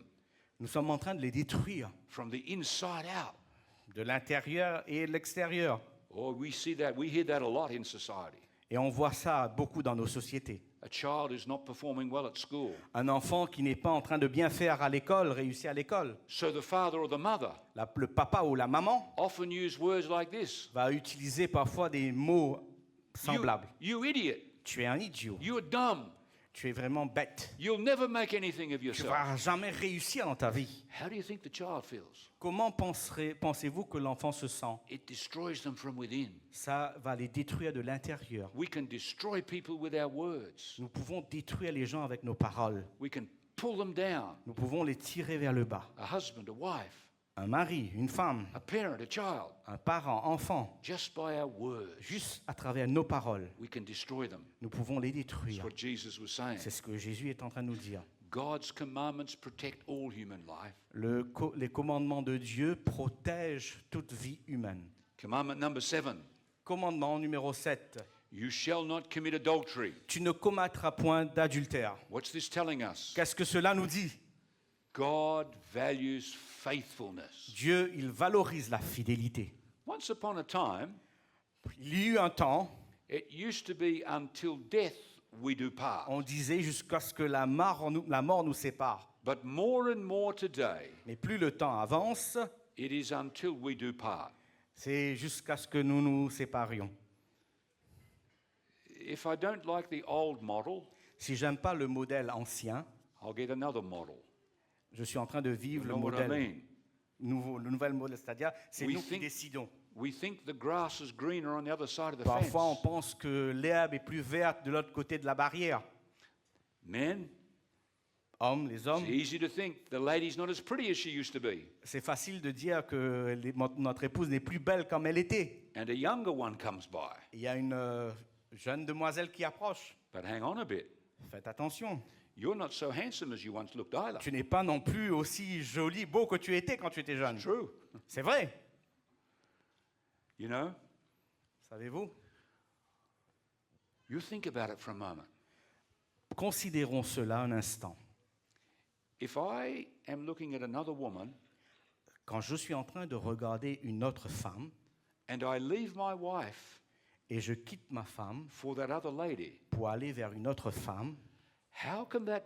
Nous sommes en train de les détruire from the inside out. de l'intérieur et de l'extérieur. Oh, we hear that a lot in society. Et on voit ça beaucoup dans nos sociétés. A child who's not performing well at school. Un enfant qui n'est pas en train de bien faire à l'école, réussir à l'école. So the father or the mother Le papa ou la maman often use words like this. va utiliser parfois des mots semblables. You idiot. Tu es un idiot. You're dumb. Tu es vraiment bête. You'll never make anything of Tu ne yourself. vas jamais réussir dans ta vie. How do you think the child feels? Comment pensez-vous que l'enfant se sent? It destroys them from within. Ça va les détruire de l'intérieur. We can destroy people with our words. Nous pouvons détruire les gens avec nos paroles. We can pull them down. Nous pouvons les tirer vers le bas. A husband, a wife, Un mari, une femme, a parent, a child. un parent, enfant, Just by our words, juste à travers nos paroles, we can destroy them. nous pouvons les That's détruire. what Jesus was saying. C'est ce que Jésus est en train de nous dire. God's commandments protect all human life. Les commandements de Dieu protègent toute vie humaine. Commandment number 7. Commandement numéro 7. You shall not commit adultery. Tu ne commettras point d'adultère. What's this telling us? Qu'est-ce que cela nous dit? God values faithfulness. Dieu, il valorise la fidélité. Once upon a time, Il y eut un temps, it used to be until death we do part. on disait jusqu'à ce que la mort nous sépare. But more and more today, Mais plus le temps avance, it is until we do part. c'est jusqu'à ce que nous nous séparions. If I don't like the old model, Si j'aime pas le modèle ancien, I'll get another model. je suis en train de You vivre le know what I modèle mean? nouveau, le nouvel modèle, c'est-à-dire c'est We nous qui think- décidons. We think the grass is greener on the other side of the Parfois, on fence. pense que l'herbe est plus verte de l'autre côté de la barrière. Men, Hommes, les hommes, it's easy to think the lady's not as pretty as she used to be. c'est facile de dire que notre épouse n'est plus belle comme elle était. And a younger one comes by. Il y a une jeune demoiselle qui approche. But hang on a bit. Faites attention. You're not so handsome as you once looked either. Tu n'es pas non plus aussi joli, beau que tu étais quand tu étais jeune. True. C'est vrai. You know? Savez-vous? You think about it for a moment. Considérons cela un instant. If I am looking at another woman Quand je suis en train de regarder une autre femme and I leave my wife et je quitte ma femme for that other lady, pour aller vers une autre femme, how can that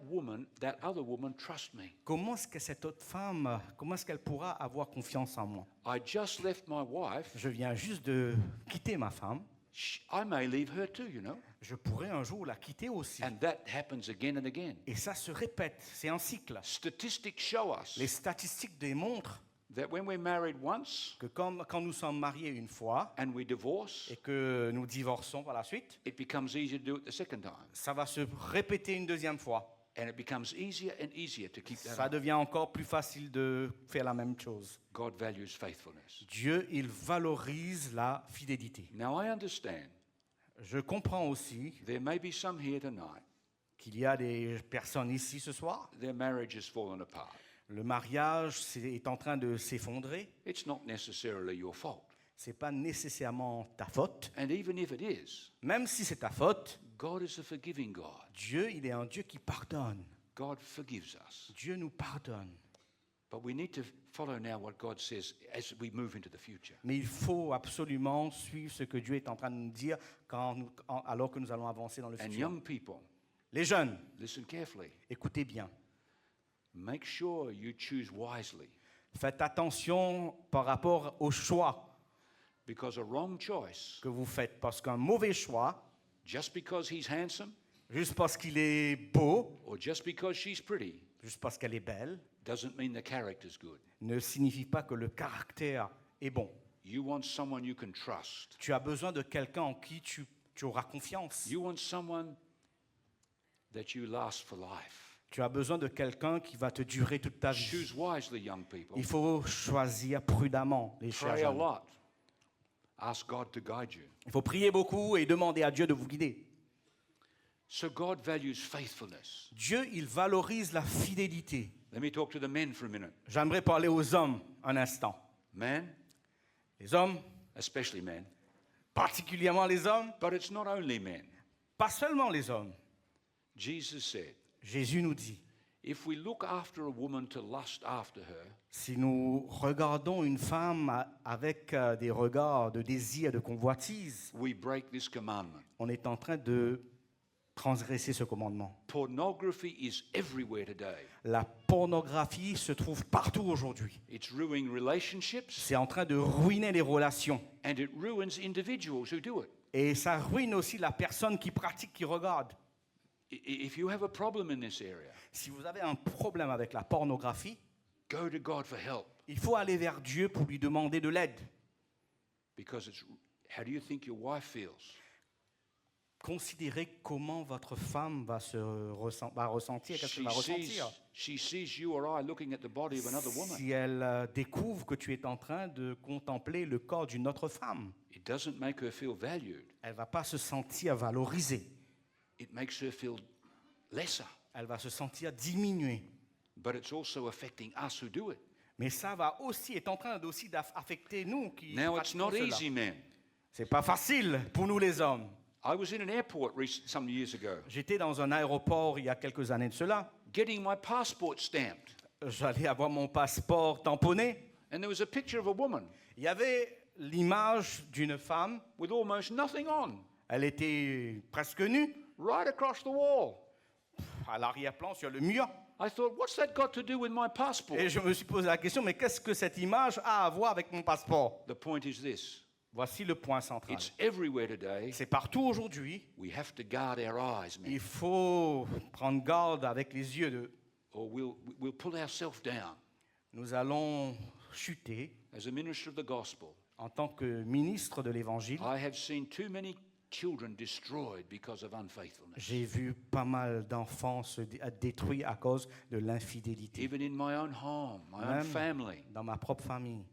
other woman trust me? comment est-ce que cette autre femme, comment est-ce qu'elle pourra avoir confiance en moi? I just left my wife. Je viens juste de quitter ma femme. I may leave her too, you know. Je pourrais un jour la quitter aussi. And that happens again and again. Et ça se répète, c'est un cycle. Statistics show us Les statistiques démontrent that when we're married once que quand nous sommes mariés une fois and we divorce, et que nous divorçons par la suite, it becomes easier to do it the second time. ça va se répéter une deuxième fois. And it becomes easier and easier to keep that Ça up. devient encore plus facile de faire la même chose. God values faithfulness. Dieu, il valorise la fidélité. Now I understand Je comprends aussi there may be some here tonight, qu'il y a des personnes ici ce soir. their marriage has fallen apart. Le mariage est en train de s'effondrer. It's not necessarily your fault. Ce n'est pas nécessairement ta faute. And even if it is, Même si c'est ta faute, God is a forgiving God. Dieu, il est un Dieu qui pardonne. God forgives us. Dieu nous pardonne. But we need to follow now what God says as we move into the future. Mais il faut absolument suivre ce que Dieu est en train de nous dire alors que nous allons avancer dans le And futur. young people, Les jeunes, listen carefully. écoutez bien. Make sure you choose wisely, Faites attention par rapport au choix because a wrong choice, que vous faites. Parce qu'un mauvais choix, just because he's handsome juste parce qu'il est beau, or just because she's pretty, juste parce qu'elle est belle, doesn't mean the character's good. ne signifie pas que le caractère est bon. You want someone you can trust. Tu as besoin de quelqu'un en qui tu auras confiance. You want someone that you last for life. Tu as besoin de quelqu'un qui va te durer toute ta vie. Choose wisely, young people. Il faut choisir prudemment les chers Pray a jeunes. lot. Ask God to guide you. Il faut prier beaucoup et demander à Dieu de vous guider. So God values faithfulness. Dieu, il valorise la fidélité. Let me talk to the men for a minute. J'aimerais parler aux hommes un instant. Men, Les hommes, especially men, particulièrement les hommes, but it's not only men. pas seulement les hommes. Jesus said, Jésus nous dit, if we look after a woman to lust after her, si nous regardons une femme avec des regards de désir, de convoitise, we break this commandment. on est en train de transgresser ce commandement. Pornography is everywhere today. La pornographie se trouve partout aujourd'hui. It's ruining relationships C'est en train de ruiner les relations. and it ruins individuals who do it. Et ça ruine aussi la personne qui pratique, qui regarde. If you have a problem in this area, Si vous avez un problème avec la pornographie, go to God for help, il faut aller vers Dieu pour lui demander de l'aide. because it's how do you think your wife feels? Considérez comment votre femme va ressentir, qu'est-ce qu'elle va ressentir. She sees you or I looking at the body of another woman. Si elle découvre que tu es en train de contempler le corps d'une autre femme, It doesn't make her feel valued. elle ne va pas se sentir valorisée. It makes her feel lesser. Elle va se sentir diminuée. But it's also affecting us who do it. Mais ça va aussi, est en train aussi d'affecter nous qui Now it's pratiquons not cela. easy, man. C'est pas facile pour nous les hommes. I was in an airport some years ago, J'étais dans un aéroport il y a quelques années de cela. getting my passport stamped, J'allais avoir mon passeport tamponné. and there was a picture of a woman Il y avait l'image d'une femme. with almost nothing on, Elle était presque nue, right across the wall. à l'arrière-plan sur le mur. I thought, what's that got to do with my passport? Et je me suis posé la question, mais qu'est-ce que cette image a à voir avec mon passeport? The point is this. Voici le point central. It's everywhere today. C'est partout aujourd'hui. We have to guard our eyes, man, Il faut prendre garde avec les yeux. or we'll pull ourselves down. Nous allons chuter. As a minister of the gospel, En tant que ministre de l'Évangile, I have seen too many children destroyed because of unfaithfulness. j'ai vu pas mal d'enfants se détruits à cause de l'infidélité. Even in my own home, my own Même family, dans ma propre famille.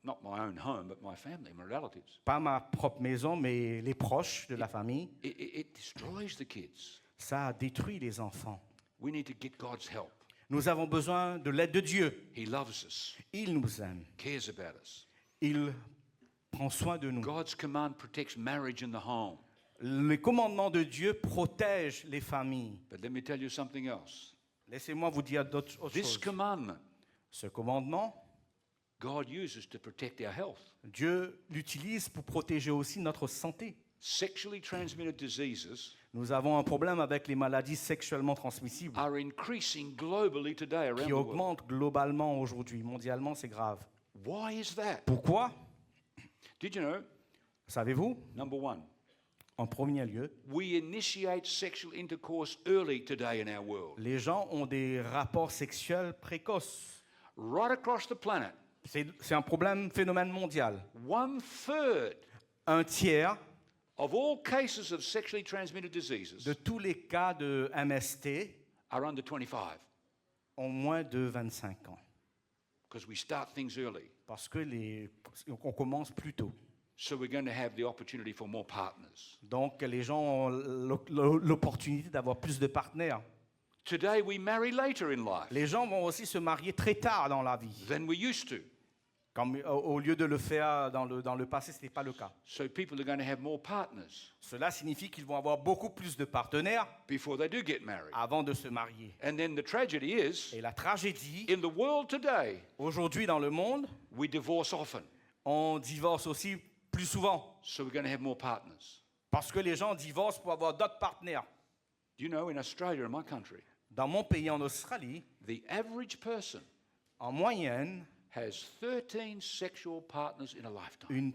not my own home, but my family, my relatives. Pas ma propre maison, mais les proches de la famille. It destroys the kids. Ça a détruit les enfants. We need to get God's help. Nous avons besoin de l'aide de Dieu. He loves us, Il nous aime. cares about us. Il prend soin de nous. God's command protects marriage in the home. Les commandements de Dieu protègent les familles. But let me tell you something else. Laissez-moi vous dire autre This chose. commandment, Ce commandement, God uses to protect our health. Dieu l'utilise pour protéger aussi notre santé. Sexually transmitted diseases Nous avons un problème avec les maladies sexuellement transmissibles are increasing globally today around qui the world. augmentent globalement aujourd'hui. Mondialement, c'est grave. Why is that? Pourquoi? Did you know? Savez-vous? Number one, En premier lieu, we initiate sexual intercourse early today in our world. les gens ont des rapports sexuels précoces. Right across the planet, C'est un problème, phénomène mondial. 1/3 Un tiers of all cases of sexually transmitted diseases de tous les cas de MST are under 25 ont moins de 25 ans. because we start things early. Parce que on commence plus tôt. So we're going to have the opportunity for more partners. Donc, les gens ont l'opportunité d'avoir plus de partenaires. Today we marry later in life Les gens vont aussi se marier très tard dans la vie. than we used to. Comme, au lieu de le faire dans le passé, ce n'était pas le cas. So people are going to have more partners Cela signifie qu'ils vont avoir beaucoup plus de partenaires before they do get married. avant de se marier. And then the tragedy is, Et la tragédie, in the world today, aujourd'hui dans le monde, we divorce often. on divorce aussi plus souvent. So we're going to have more partners. Parce que les gens divorcent pour avoir d'autres partenaires. Do you know, in Australia, in my country, Dans mon pays, en Australie, the average person en moyenne, has 13 sexual partners in a lifetime.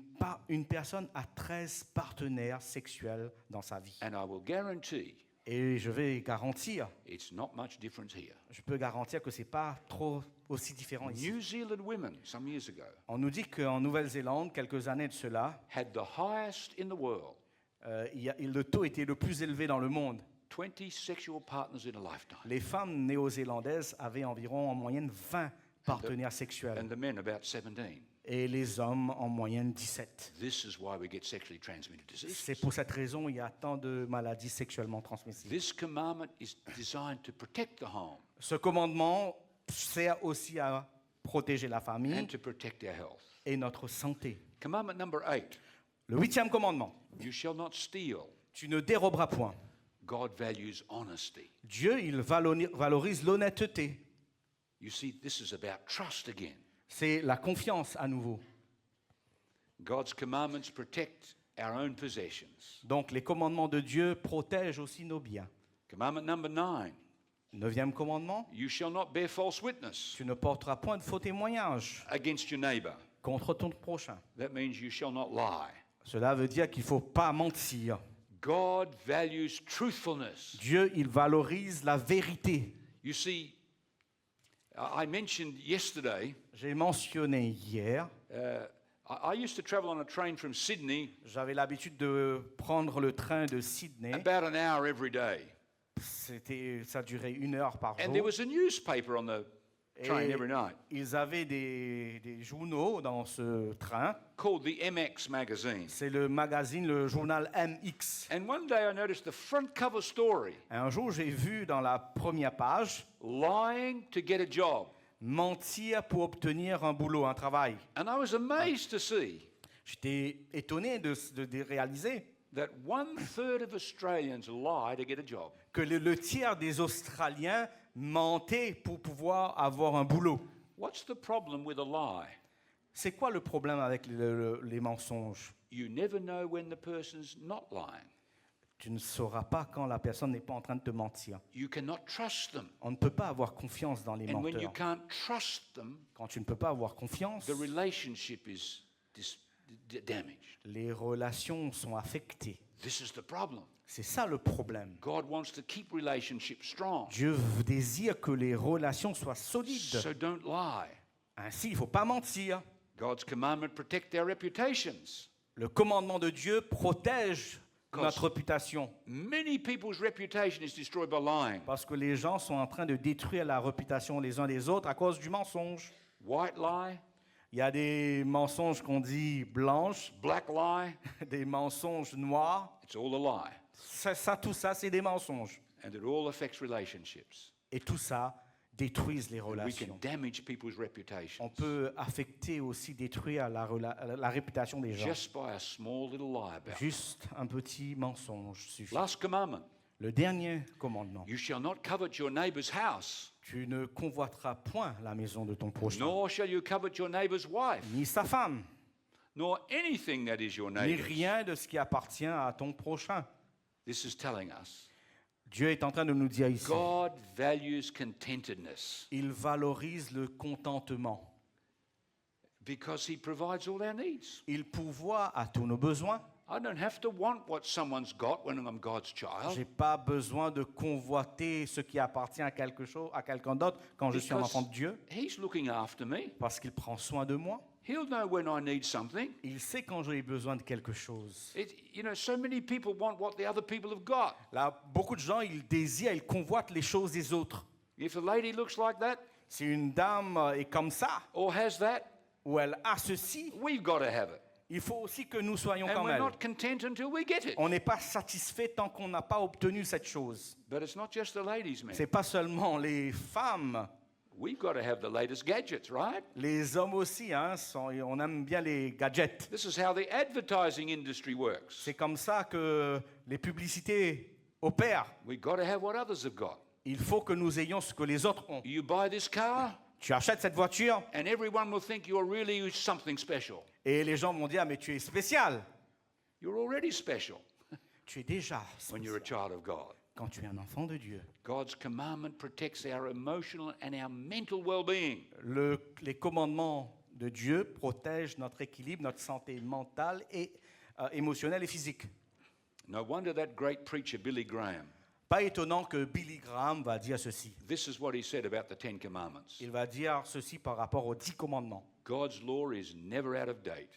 une personne a 13 partenaires sexuels dans sa vie. And I will guarantee Et je vais garantir, it's not much different here. je peux garantir que ce n'est pas trop aussi différent ici. New Zealand women, some years ago, On nous dit qu'en Nouvelle-Zélande, quelques années de cela, had the highest in the world, le taux était le plus élevé dans le monde. 20 sexual partners in a lifetime. Les femmes néo-zélandaises avaient environ en moyenne 20 partenaires sexuels And the men about 17. et les hommes en moyenne 17. This is why we get sexually transmitted diseases. C'est pour cette raison qu'il y a tant de maladies sexuellement transmissibles. This commandment is designed to protect the home Ce commandement sert aussi à protéger la famille and to protect our health. et notre santé. Commandment number 8, Le 8e commandement, you shall not steal. tu ne déroberas point. God values honesty. Dieu, il valorise l'honnêteté. You see, this is about trust again. C'est la confiance à nouveau. God's commandments protect our own possessions. Donc les commandements de Dieu protègent aussi nos biens. Commandment number 9, 9e commandement, you shall not bear false witness tu ne porteras point de faux témoignages against your neighbor. contre ton prochain. That means you shall not lie. Cela veut dire qu'il ne faut pas mentir. God values truthfulness. Dieu, il valorise la vérité. You see, I mentioned yesterday, J'ai mentionné hier, I used to travel on a train from Sydney j'avais l'habitude de prendre le train de Sydney. about an hour every day. Ça durait 1 heure par And there jour. was a newspaper on the train Et every night ils avaient des journaux dans ce train. called the MX magazine. C'est le magazine, le journal MX. And one day I noticed the front cover story, Et un jour, j'ai vu dans la première page lying to get a job. mentir pour obtenir un boulot, un travail. And I was amazed to see J'étais étonné de réaliser that 1/3 of Australians lie to get a job. que le tiers des Australiens mentaient pour pouvoir avoir un boulot. What's the problem with a lie? C'est quoi le problème avec les mensonges? You never know when the person's not lying. Tu ne sauras pas quand la personne n'est pas en train de te mentir. You cannot trust them. On ne peut pas avoir confiance dans les And when you menteurs. can't trust them, Quand tu ne peux pas avoir confiance, the relationship is damaged. les relations sont affectées. This is the problem. C'est ça le problème. God wants to keep relationships strong. Dieu désire que les relations soient solides. So don't lie. Ainsi, il ne faut pas mentir. God's commandment protect our reputations. Le commandement de Dieu protège notre réputation. Many people's reputation is destroyed by lying. Parce que les gens sont en train de détruire la réputation les uns des autres à cause du mensonge. White lie, Il y a des mensonges qu'on dit blanches, black lie, des mensonges noirs. it's all a lie. Tout ça, c'est des mensonges. And it all affects relationships. Et tout ça, détruisent les We can relations. damage people's reputations On peut affecter aussi, détruire la réputation des gens. just by a small little lie about it. Juste un petit mensonge suffit. Last commandment, Le dernier commandement. you shall not covet your neighbor's house, Tu ne convoiteras point la maison de ton prochain, nor shall you covet your neighbor's wife, ni sa femme, nor anything that is your ni neighbor's. rien de ce qui appartient à ton prochain. This is telling us Dieu est en train de nous dire ici, God values contentedness il valorise le contentement. because he provides all our needs. Il pourvoit à tous nos besoins. I don't have to want what someone's got when I'm God's Je child n'ai pas besoin de convoiter ce qui appartient à quelque chose, à quelqu'un d'autre quand je suis un enfant de Dieu, he's looking after me. parce qu'il prend soin de moi. He'll know when I need something. Il sait quand j'ai besoin de quelque chose. So many people want what the other people have got. Là, beaucoup de gens, ils désirent, ils convoitent les choses des autres. If a lady looks like that Si une dame est comme ça, or has that, ou elle a ceci, we've got to have it. il faut aussi que nous soyons And comme we're elle. not content until we get it. On n'est pas satisfait tant qu'on n'a pas obtenu cette chose. But it's not just the ladies, man. Ce n'est pas seulement les femmes, We've got to have the latest gadgets, right? les hommes aussi, hein, on aime bien les gadgets. This is how the advertising industry works. C'est comme ça que les publicités opèrent. We've got to have what others have got. Il faut que nous ayons ce que les autres ont. You buy this car, Tu achètes cette voiture and everyone will think you're really something special. et les gens vont dire, mais tu es spécial. You're already special Tu es déjà when you're a spécial child of God. quand tu es un enfant de Dieu. God's commandment protects our emotional and our mental well-being. Les commandements de Dieu protègent notre équilibre, notre santé mentale et émotionnelle et physique. No wonder that great preacher, Billy Graham, Pas étonnant que Billy Graham va dire ceci. this is what he said about the Ten Commandments. Il va dire ceci par rapport aux 10 commandements. God's law is never out of date.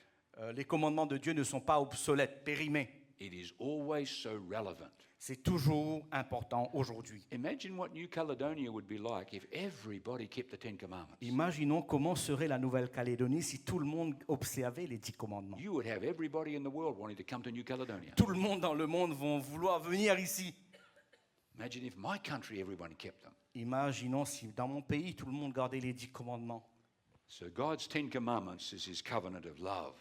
Les commandements de Dieu ne sont pas obsolètes, périmés. It is always so relevant. C'est toujours important aujourd'hui. Imagine what New Caledonia would be like if everybody kept the Ten Commandments. Imaginons comment serait la Nouvelle-Calédonie si tout le monde observait les 10 commandements. You would have everybody in the world wanting to come to New Caledonia. Tout le monde dans le monde va vouloir venir ici. Imagine if my country, everybody kept them. Imaginons si dans mon pays, tout le monde gardait les 10 commandements. So God's Ten Commandments is his covenant of love.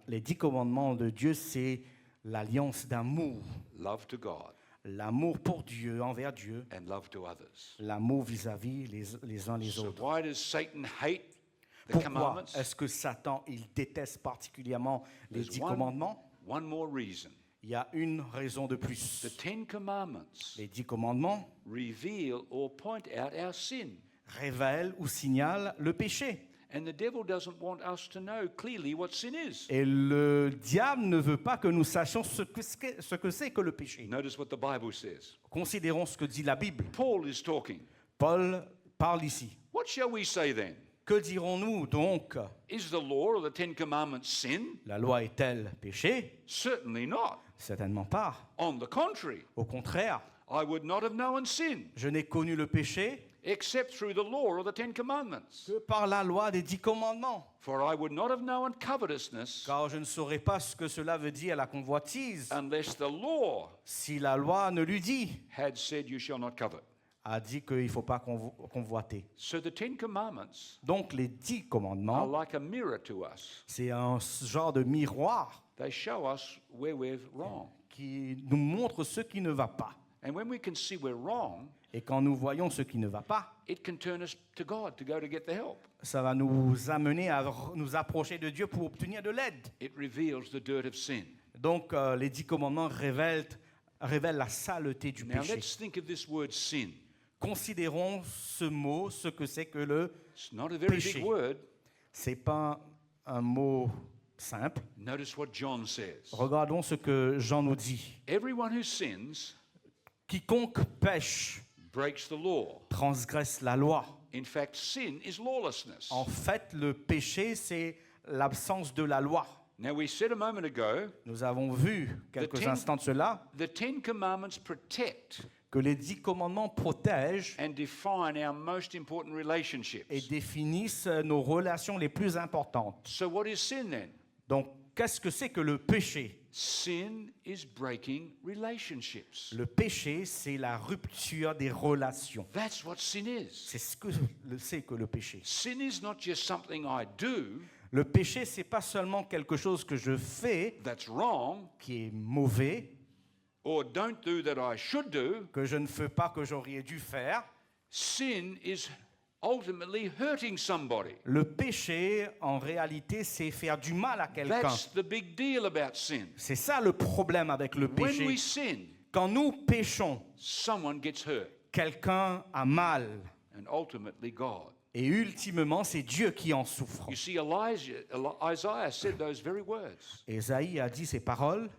Les 10 commandements de Dieu, c'est l'alliance d'amour. Love to God L'amour pour Dieu, envers Dieu. and love to others. L'amour vis-à-vis les uns les So autres. why does Satan hate the Pourquoi commandments? est-ce que Satan, il déteste particulièrement les There's 10 commandements? one more reason. Il y a une raison de plus. The Ten Commandments Les 10 commandements reveal or point out our sin. révèlent ou signalent le péché. And the devil doesn't want us to know clearly what sin is. Et le diable ne veut pas que nous sachions ce que c'est que le péché. Notice what the Bible says. Considérons ce que dit la Bible. Paul is talking. Paul parle ici. What shall we say then? Que dirons-nous donc? Is the law or the Ten Commandments sin? La loi est-elle péché? Certainly not. Certainement pas. On the contrary, Au contraire, I would not have known sin je n'ai connu le péché except through the law or the Ten Commandments. que par la loi des 10 commandements. For I would not have known covetousness Car je ne saurais pas ce que cela veut dire la convoitise unless the law si la loi ne lui dit, had said, You shall not covet. a dit qu'il ne faut pas convoiter. So the Ten Commandments Donc les 10 are commandements, like a mirror to us. c'est un genre de miroir They show us where we're wrong. qui nous montre ce qui ne va pas. And when we can see we're wrong, Et quand nous voyons ce qui ne va pas, it can turn us to God to go to get the help. ça va nous amener à nous approcher de Dieu pour obtenir de l'aide. It reveals the dirt of sin. Donc les 10 commandements révèlent la saleté du Now péché. let's think of this word sin. Considérons ce mot, ce que c'est que le... It's not a very Péché. big word. C'est pas un mot simple. Notice what John says. Regardons ce que Jean nous dit. Everyone who sins Quiconque pêche breaks the law. transgresse la loi. In fact, sin is lawlessness. En fait, le péché, c'est l'absence de la loi. Now, we said a moment ago, Nous avons vu quelques ten- instants de cela the Ten Commandments protect que les 10 commandements protègent and define our most important relationships. et définissent nos relations les plus importantes. So, what is sin then? Donc, qu'est-ce que c'est que le péché? Sin is breaking relationships. Le péché, c'est la rupture des relations. That's what sin is. C'est ce que c'est que le péché. Sin is not just something I do Le péché, c'est pas seulement quelque chose que je fais that's wrong qui est mauvais, or don't do that I should do. que je ne fais pas que j'aurais dû faire. Sin is ultimately hurting somebody. Le péché, en réalité, c'est faire du mal à quelqu'un. That's the big deal about sin. C'est ça le problème avec le When we péché. sin, Quand nous péchons, someone gets hurt, quelqu'un a mal. and ultimately God. Et ultimement, c'est Dieu qui en souffre. You see, Isaiah said those very words. Ésaïe a dit ces paroles.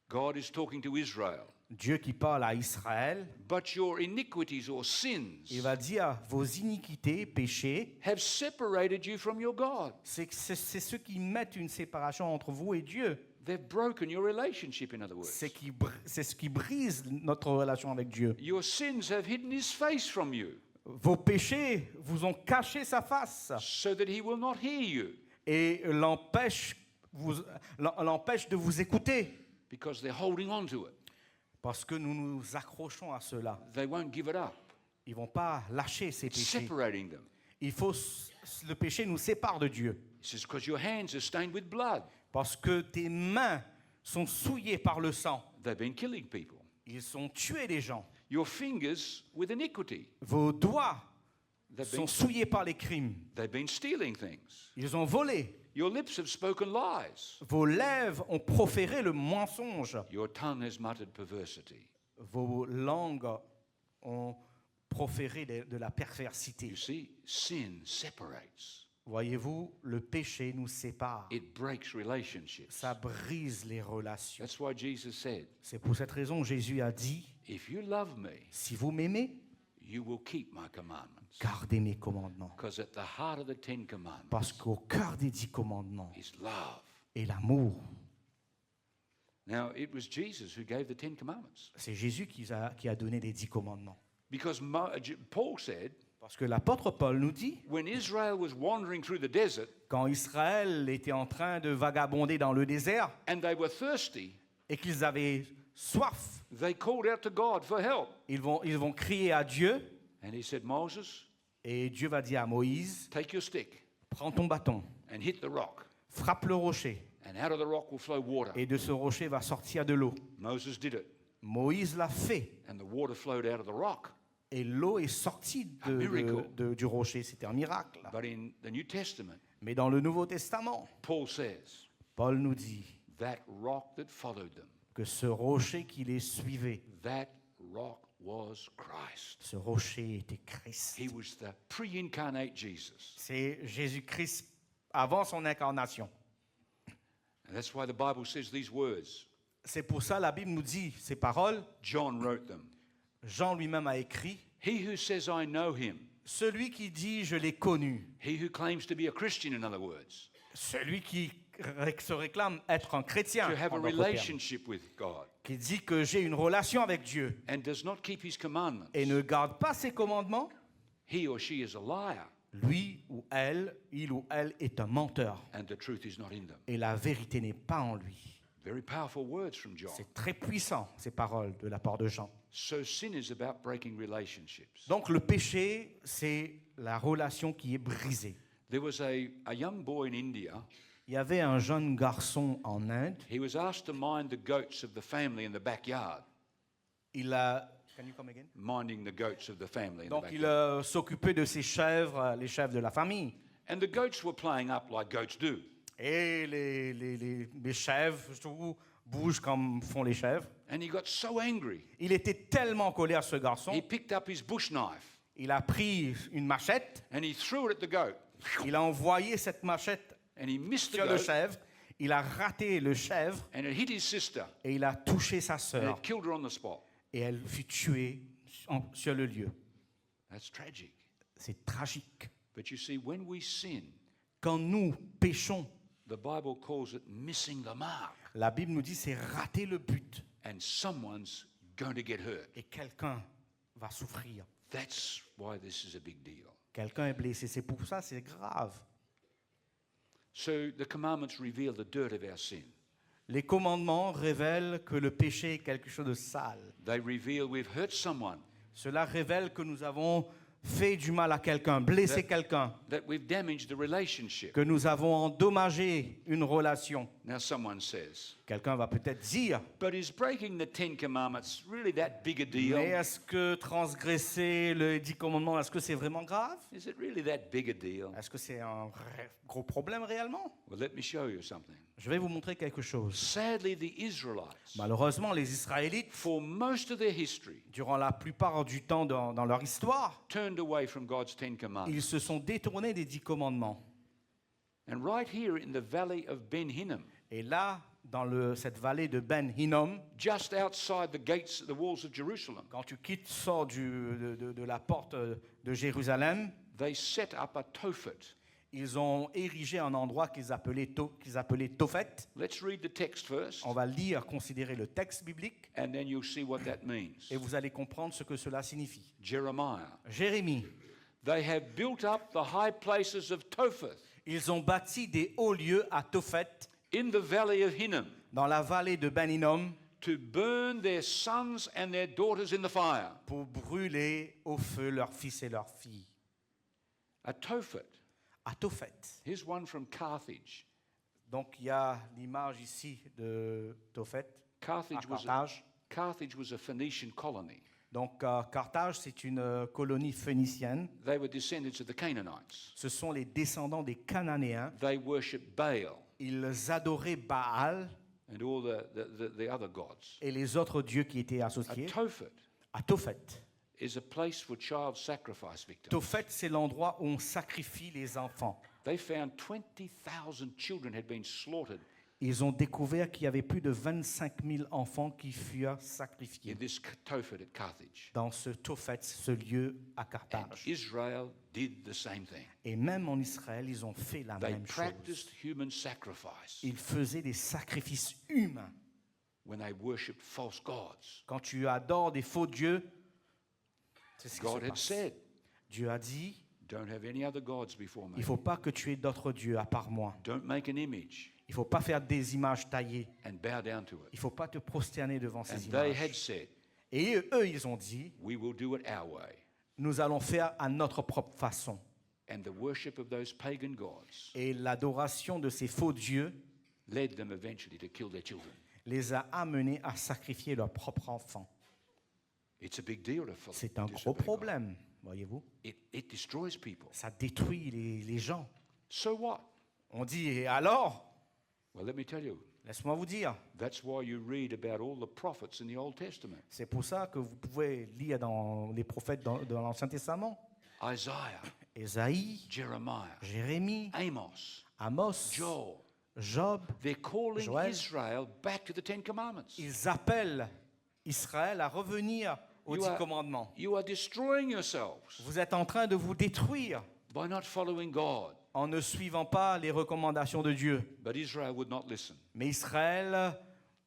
God is talking to Israel. Dieu qui parle à Israël, But your iniquities or sins il va dire vos iniquités, péchés, have separated you from your God. c'est ceux qui mettent une séparation entre vous et Dieu. They've broken your relationship, in other words. C'est ce qui brise notre relation avec Dieu. Your sins have hidden his face from you Vos péchés vous ont caché sa face so that he will not hear you et l'empêchent de vous écouter because they're holding on to it. parce que nous nous accrochons à cela. They won't give it up. Ils vont pas lâcher ces It's péchés. separating them. Le péché nous sépare de Dieu He says, because your hands are stained with blood. parce que tes mains sont souillées par le sang. They've been killing people. Ils ont tué des gens. Your fingers with iniquity. Vos doigts They've sont been, souillés par les crimes. they've been stealing things. Ils ont volé. Your lips have spoken lies. Vos lèvres ont proféré le mensonge. Your tongue has muttered perversity. Vos langues ont proféré de la perversité. You see, sin separates. Voyez-vous, le péché nous sépare. It breaks relationships. Ça brise les relations. That's why Jesus said, C'est pour cette raison que Jésus a dit, if you love me, si vous m'aimez, you will keep my commandments. gardez mes commandements. Because at the heart of the Ten Commandments Parce qu'au cœur des 10 commandements is love. est l'amour. Now, it was Jesus who gave the Ten Commandments. C'est Jésus qui a donné les 10 commandements. Because Paul said, Parce que l'apôtre Paul nous dit, when Israel was wandering through the desert quand Israël était en train de vagabonder dans le désert and they were thirsty, et qu'ils avaient soif, they called out to God for help. ils vont crier à Dieu And he said, Moses, et Dieu va dire à Moïse, take your stick prends ton bâton, and hit the rock, frappe le rocher and out of the rock will flow water. et de ce rocher va sortir de l'eau. Moses did it, Moïse l'a fait and the water flowed out of the rock. et l'eau est sortie du rocher. C'était un miracle. But in the New Testament, Mais dans le Nouveau Testament, Paul says, Paul nous dit that rock that followed them, que ce rocher qui les suivait, that rock was Christ. ce rocher était Christ. He was the pre-incarnate Jesus. C'est Jésus-Christ avant son incarnation. And that's why the Bible says these words. C'est pour ça la Bible nous dit ces paroles. John wrote them. Jean lui-même a écrit, He who says, I know him. celui qui dit je l'ai connu, He who claims to be a Christian, in other words. celui qui se réclame être un chrétien, To have a en d'autres termes, relationship with God. qui dit que j'ai une relation avec Dieu And does not keep his commandments. et ne garde pas ses commandements, He or she is a liar. lui ou elle, il ou elle est un menteur And the truth is not in them. et la vérité n'est pas en lui. Very powerful words from John. C'est très puissant, ces paroles de la part de Jean. So sin is about breaking relationships. Donc le péché, c'est la relation qui est brisée. There was a young boy in India. Il y avait un jeune garçon en Inde. He was asked to mind the goats of the family in the backyard. Il a... Can you come again? Minding the goats of the family in the Donc backyard. il s'occupait de ses chèvres, les chèvres de la famille. And the goats were playing up like goats do. Et les chèvres, surtout, bougent comme font les chèvres. And he got so angry, Il était tellement en colère, ce he garçon. picked up his bush knife Il a pris une machette. and he threw it at the goat. Il a envoyé cette machette And he missed the sur le goat chèvre. Il a raté le chèvre and it hit his sister et il a touché sa and sœur. it killed her on the spot. Et elle fut tuée sur le lieu. That's tragic. C'est tragique. But you see, when we sin, Quand nous péchons, the Bible calls it missing the mark. la Bible nous dit c'est rater le but. And someone's going to get hurt. Et quelqu'un va souffrir. That's why this is a big deal. Quelqu'un est blessé. C'est pour ça c'est grave. So the commandments reveal the dirt of our sin. Les commandements révèlent que le péché est quelque chose de sale. They reveal we've hurt someone, Cela révèle que nous avons fait du mal à quelqu'un, blessé quelqu'un, that we've damaged the relationship. que nous avons endommagé une relation. Now someone says, Quelqu'un va peut-être dire, but is breaking the 10 commandments really that big a mais deal? est-ce que transgresser les 10 commandements, est-ce que c'est vraiment grave? Is it really that big a deal? Est-ce que c'est un gros problème réellement? Well, let me show you something. Je vais vous montrer quelque chose. Sadly, the Israelites, Malheureusement, les Israélites, for most of their history, durant la plupart du temps dans leur histoire, turned away from God's 10 commandments. ils se sont détournés des 10 commandements. And right here in the valley of Ben Hinnom, Et là, dans cette vallée de Ben Hinnom, just outside the gates, the walls of Jerusalem, quand tu sors de la porte de Jérusalem, they set up a Tophet. ils ont érigé un endroit qu'ils appelaient Tophet. Let's read the text first, On va lire, considérer le texte biblique, and then you'll see what that means. et vous allez comprendre ce que cela signifie. Jeremiah. Jérémie, They have built up the high places of Topheth ils ont bâti des hauts lieux à Tophet, in the valley of Hinnom, dans la vallée de Ben Hinnom, to burn their sons and their daughters in the fire. pour brûler au feu leurs fils et leurs filles. A Tophet. À Tophet. Here's one from Carthage. Donc il y a l'image ici de Tophet, à Carthage. Carthage was a Phoenician colony. Donc Carthage, c'est une colonie phénicienne. They were descendants of the Canaanites. Ce sont les descendants des Cananéens. They worshipped Baal Ils adoraient Baal and all the other gods. et les autres dieux qui étaient A associés Tophet à Tophet. is a place for child sacrifice victims. Tophet, c'est l'endroit où on sacrifie les enfants. They found 20,000 children had been slaughtered Ils ont découvert qu'il y avait plus de 25 000 enfants qui furent sacrifiés in this Tophet at Carthage. dans ce Tophet, ce lieu à And Carthage. Israel did the same thing. Et même en Israël, ils ont fait la They même chose. practiced human sacrifice Ils faisaient des sacrifices humains. when they worshipped false gods. Quand tu adores des faux dieux, c'est ce qui God se had passe. said, Dieu a dit, don't have any other gods before il me. ne faut pas que tu aies d'autres dieux à part moi. Don't make an image Il ne faut pas faire des images taillées. and bow down to Il it. ne faut pas te prosterner devant And ces they images. had said, Et eux, ils ont dit, we will do it our way. nous allons faire à notre propre façon. And the worship of those pagan gods Et l'adoration de ces faux dieux led them eventually to kill their children. les a amenés à sacrifier leurs propres enfants. It's a big deal to follow. C'est un to gros disobey God. problème, voyez-vous. It destroys people. Ça détruit les gens. So what? On dit, et alors? Well, let me tell you, Laisse-moi vous dire. that's why you read about all the prophets in the Old Testament. C'est pour ça que vous pouvez lire dans les prophètes dans l'Ancien Testament. Isaiah, Ésaïe, Jeremiah, Jérémie, Amos, Amos, Joel. Job. They're calling Joël. Israel back to the Ten Commandments. Ils appellent Israël à revenir aux You 10 are- commandements. You are destroying yourselves Vous êtes en train de vous détruire by not following God. en ne suivant pas les recommandations de Dieu. But Israel would not listen. Mais Israël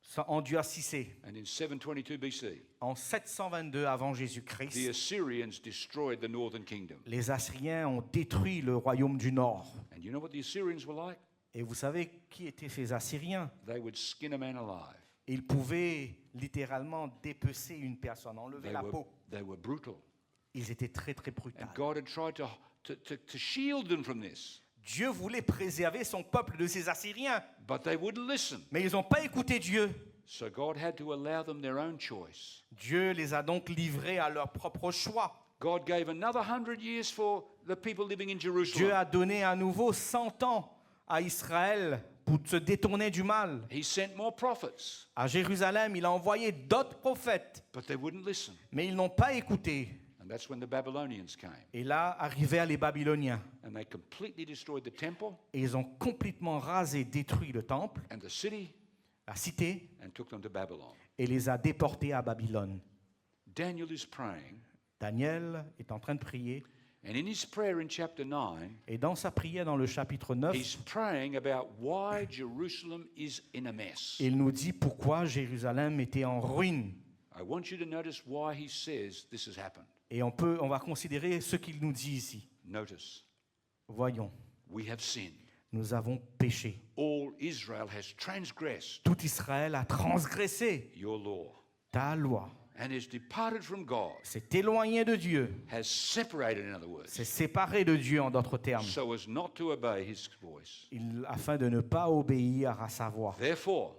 s'est endurcissé. And in 722 BC, En 722 avant the Jésus-Christ, Assyrians destroyed the northern kingdom. les Assyriens ont détruit le royaume du Nord. And you know what the Assyrians were like? Et vous savez qui étaient ces Assyriens? They would skin a man alive. Ils pouvaient littéralement dépecer une personne, enlever la peau. They were brutal. Ils étaient très très brutaux. And God had tried to shield them from this. Dieu voulait préserver son peuple de ces Assyriens, But they wouldn't listen. mais ils n'ont pas écouté Dieu. So God had to allow them their own choice. Dieu les a donc livrés à leur propre choix. God gave another 100 years for the people living in Dieu Jerusalem. a donné à nouveau 100 ans à Israël pour se détourner du mal. He sent more prophets, À Jérusalem, il a envoyé d'autres prophètes, but they wouldn't listen. mais ils n'ont pas écouté. And that's when the Babylonians came. Et là arrivèrent les Babyloniens. And they completely destroyed the temple Et ils ont complètement rasé, détruit le temple, and the city la cité, and took them to Babylon. et les a déportés à Babylone. Daniel is praying, Daniel est en train de prier. and in his prayer in chapter 9, Et dans sa prière dans le chapitre 9, he's praying about why Jerusalem is in a mess. il nous dit pourquoi Jérusalem était en ruine. I want you to notice why he says this has happened. Et on va considérer ce qu'il nous dit ici. Notice, Voyons, we have sinned. Nous avons péché. All Israel has transgressed Tout Israël a transgressé your law ta loi. and has departed from God, S'est éloigné de Dieu. has separated, in other words, S'est séparé de Dieu, en d'autres termes, so as not to obey his voice. afin de ne pas obéir à sa voix. Therefore,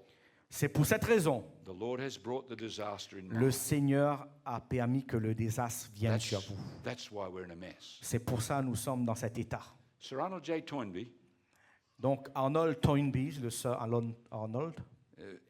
C'est pour cette raison the Lord has brought the disaster in le mind. Seigneur a permis que le désastre vienne sur vous. That's why we're in a mess. C'est pour ça que nous sommes dans cet état. Sir Arnold J. Toynbee, Donc Arnold Toynbee, le sir Arnold,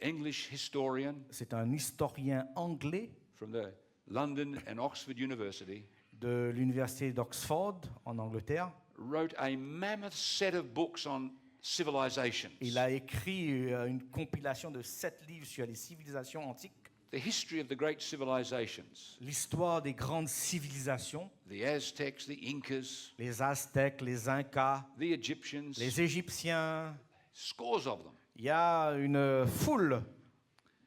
English historian c'est un historien anglais from the London and Oxford University, de l'université d'Oxford en Angleterre. wrote a mammoth set of books on civilizations. Il a écrit une compilation de 7 livres sur les civilisations antiques, The history of the great civilizations, l'histoire des grandes civilisations, the Aztecs, the Incas, les Aztèques, les Incas, the Egyptians, les Égyptiens. scores of them. Il y a une foule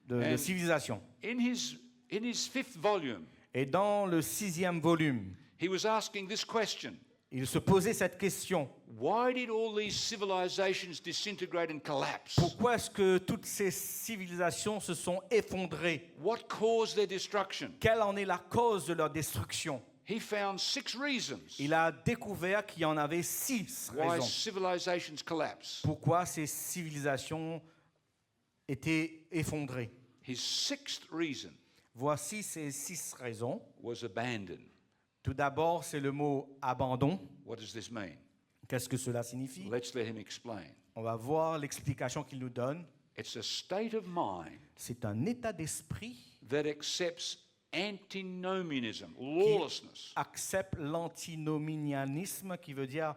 de And- civilisations. In his fifth volume, Et dans le 6e volume, he was asking this question: il se posait cette question. why did all these civilizations disintegrate and collapse? Pourquoi est-ce que toutes ces civilisations se sont effondrées? What caused their destruction? Quelle en est la cause de leur destruction? He found 6 reasons Il a découvert qu'il y en avait 6 why raisons. civilizations collapse. Pourquoi ces civilisations étaient effondrées? His 6th reason Voici ces 6 raisons. was abandon. Tout d'abord, c'est le mot abandon. What does this mean? Qu'est-ce que cela signifie? Let's let him explain. On va voir l'explication qu'il nous donne. It's a state of mind C'est un état d'esprit that accepts antinomianism, lawlessness, accepte l'antinomianisme, qui veut dire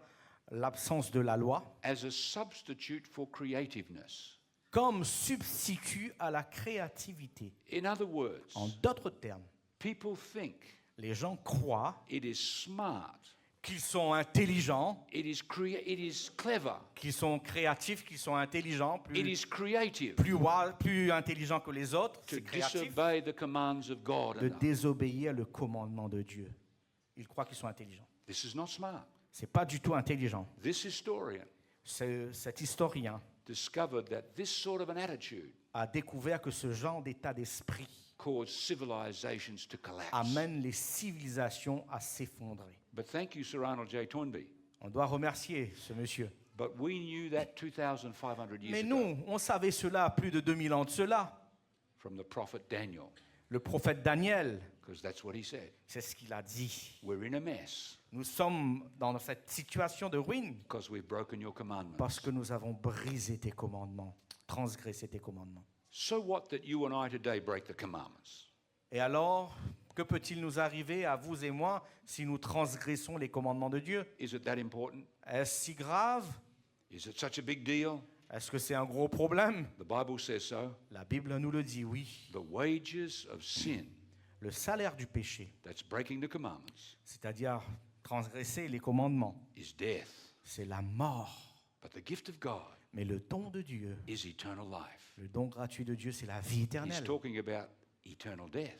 l'absence de la loi, as a substitute for creativeness. comme substitut à la créativité. In other words, En d'autres termes, people think les gens croient it is smart, qu'ils sont intelligents, it is clever, qu'ils sont créatifs, qu'ils sont intelligents, it plus, is creative plus intelligents que les autres, to c'est créatif, disobey the commands of God. de désobéir le commandement de Dieu. Ils croient qu'ils sont intelligents. This is not smart. C'est pas du tout intelligent. This historian Cet historien discovered that this sort of an attitude a découvert que ce genre d'état d'esprit caused civilizations to collapse. amène les civilisations à s'effondrer. But thank you, Sir Arnold J. Toynbee. On doit remercier ce monsieur. But we knew that 2,500 years Mais ago nous, on savait cela plus de 2000 ans de cela. from the prophet Daniel, Le prophète Daniel, because that's what he said. c'est ce qu'il a dit. We're in a mess Nous sommes dans cette situation de ruine because we've broken your commandments. parce que nous avons brisé tes commandements, transgressé tes commandements. So what that you and I today break the commandments? Et alors, que peut-il nous arriver à vous et moi si nous transgressons les commandements de Dieu? Is it that important? Est-ce si grave? Is it such a big deal? Est-ce que c'est un gros problème? The Bible says so. La Bible nous le dit, oui. The wages of sin, Le salaire du péché, that's breaking the commandments, c'est-à-dire transgresser les commandements, is death. c'est la mort. But the gift of God Mais le don de Dieu, is eternal life. le don gratuit de Dieu, c'est la vie He's éternelle. talking about eternal death,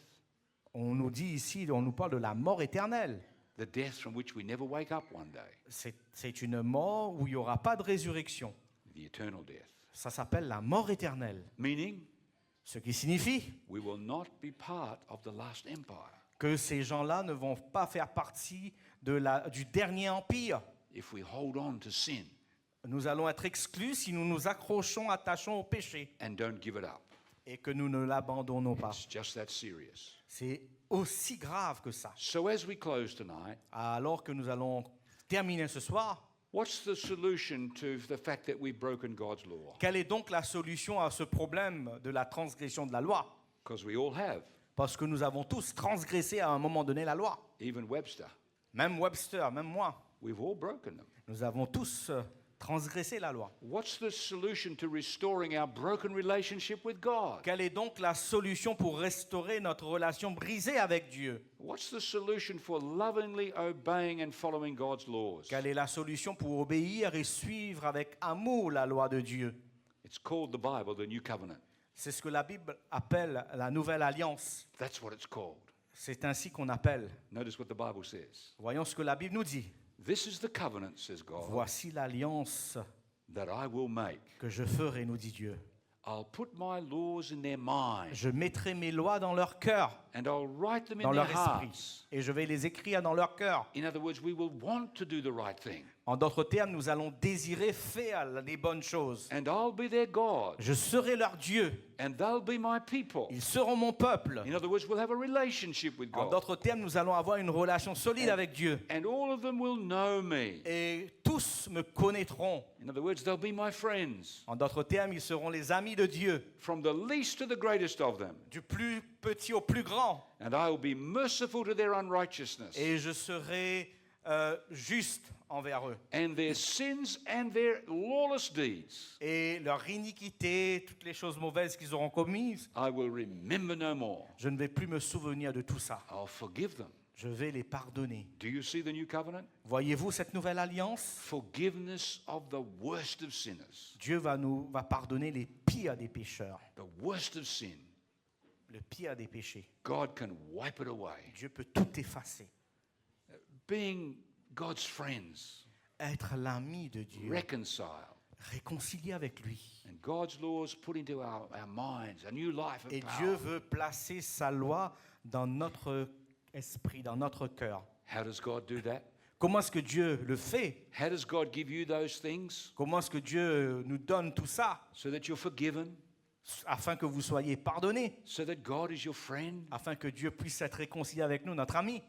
On nous dit ici, on nous parle de la mort éternelle. the death from which we never wake up one day, C'est une mort où il n'y aura pas de résurrection. the eternal death. Ça s'appelle la mort éternelle. Meaning, Ce qui signifie we will not be part of the last empire que ces gens-là ne vont pas faire partie du dernier empire. if we hold on to sin Nous allons être exclus si nous nous attachons au péché and don't give it up. et que nous ne l'abandonnons pas. It's just that serious. C'est aussi grave que ça. So as we close tonight, Alors que nous allons terminer ce soir, what's the solution to the fact that we've broken God's law? quelle est donc la solution à ce problème de la transgression de la loi? Because we all have, Parce que nous avons tous transgressé à un moment donné la loi. even Webster. Même Webster, même moi, We've all broken them. nous avons tous transgressé la loi. What's the solution to restoring our broken relationship with God? Quelle est donc la solution pour restaurer notre relation brisée avec Dieu? What's the solution for lovingly obeying and following God's laws? Quelle est la solution pour obéir et suivre avec amour la loi de Dieu? It's called the Bible, the New Covenant. C'est ce que la Bible appelle la nouvelle alliance. That's what it's called. C'est ainsi qu'on appelle. Notice what the Bible says. Voyons ce que la Bible nous dit. This is the covenant, says God, Voici l'alliance that I will make. que je ferai, nous dit Dieu. I'll put my laws in their mind, Je mettrai mes lois dans leur cœur, and I'll write them dans in leur their esprit, hearts. et je vais les écrire dans leur cœur. In other words, we will want to do the right thing. En d'autres termes, nous allons désirer faire les bonnes choses. And I'll be their God, Je serai leur Dieu. and they'll be my people. Ils seront mon peuple. In other words, we'll have a relationship with En God. d'autres termes, nous allons avoir une relation solide avec Dieu. And all of them will know me. Et tous me connaîtront. In other words, they'll be my friends. En d'autres termes, ils seront les amis de Dieu, From the least to the greatest of them. du plus petit au plus grand. And I will be merciful to their unrighteousness. Et je serai juste envers eux. And their sins and their lawless deeds Et leur iniquité, toutes les choses mauvaises qu'ils auront commises, I will remember no more. je ne vais plus me souvenir de tout ça. I'll forgive them. Je vais les pardonner. Do you see the new covenant? Voyez-vous cette nouvelle alliance? Forgiveness of the worst of sinners. Dieu va pardonner les pires des pécheurs, The worst of sin. le pire des péchés. God can wipe it away. Dieu peut tout effacer. Being God's friends, Être l'ami de Dieu, reconciled, réconcilié avec lui. and God's laws put into our minds a new life of Et power. Dieu veut placer sa loi dans notre esprit, dans notre cœur. How does God do that? Comment est-ce que Dieu le fait? How does God give you those things Comment est-ce que Dieu nous donne tout ça so that you're forgiven, afin que vous soyez pardonnés, so that God is your friend, afin que Dieu puisse être réconcilié avec nous, notre ami,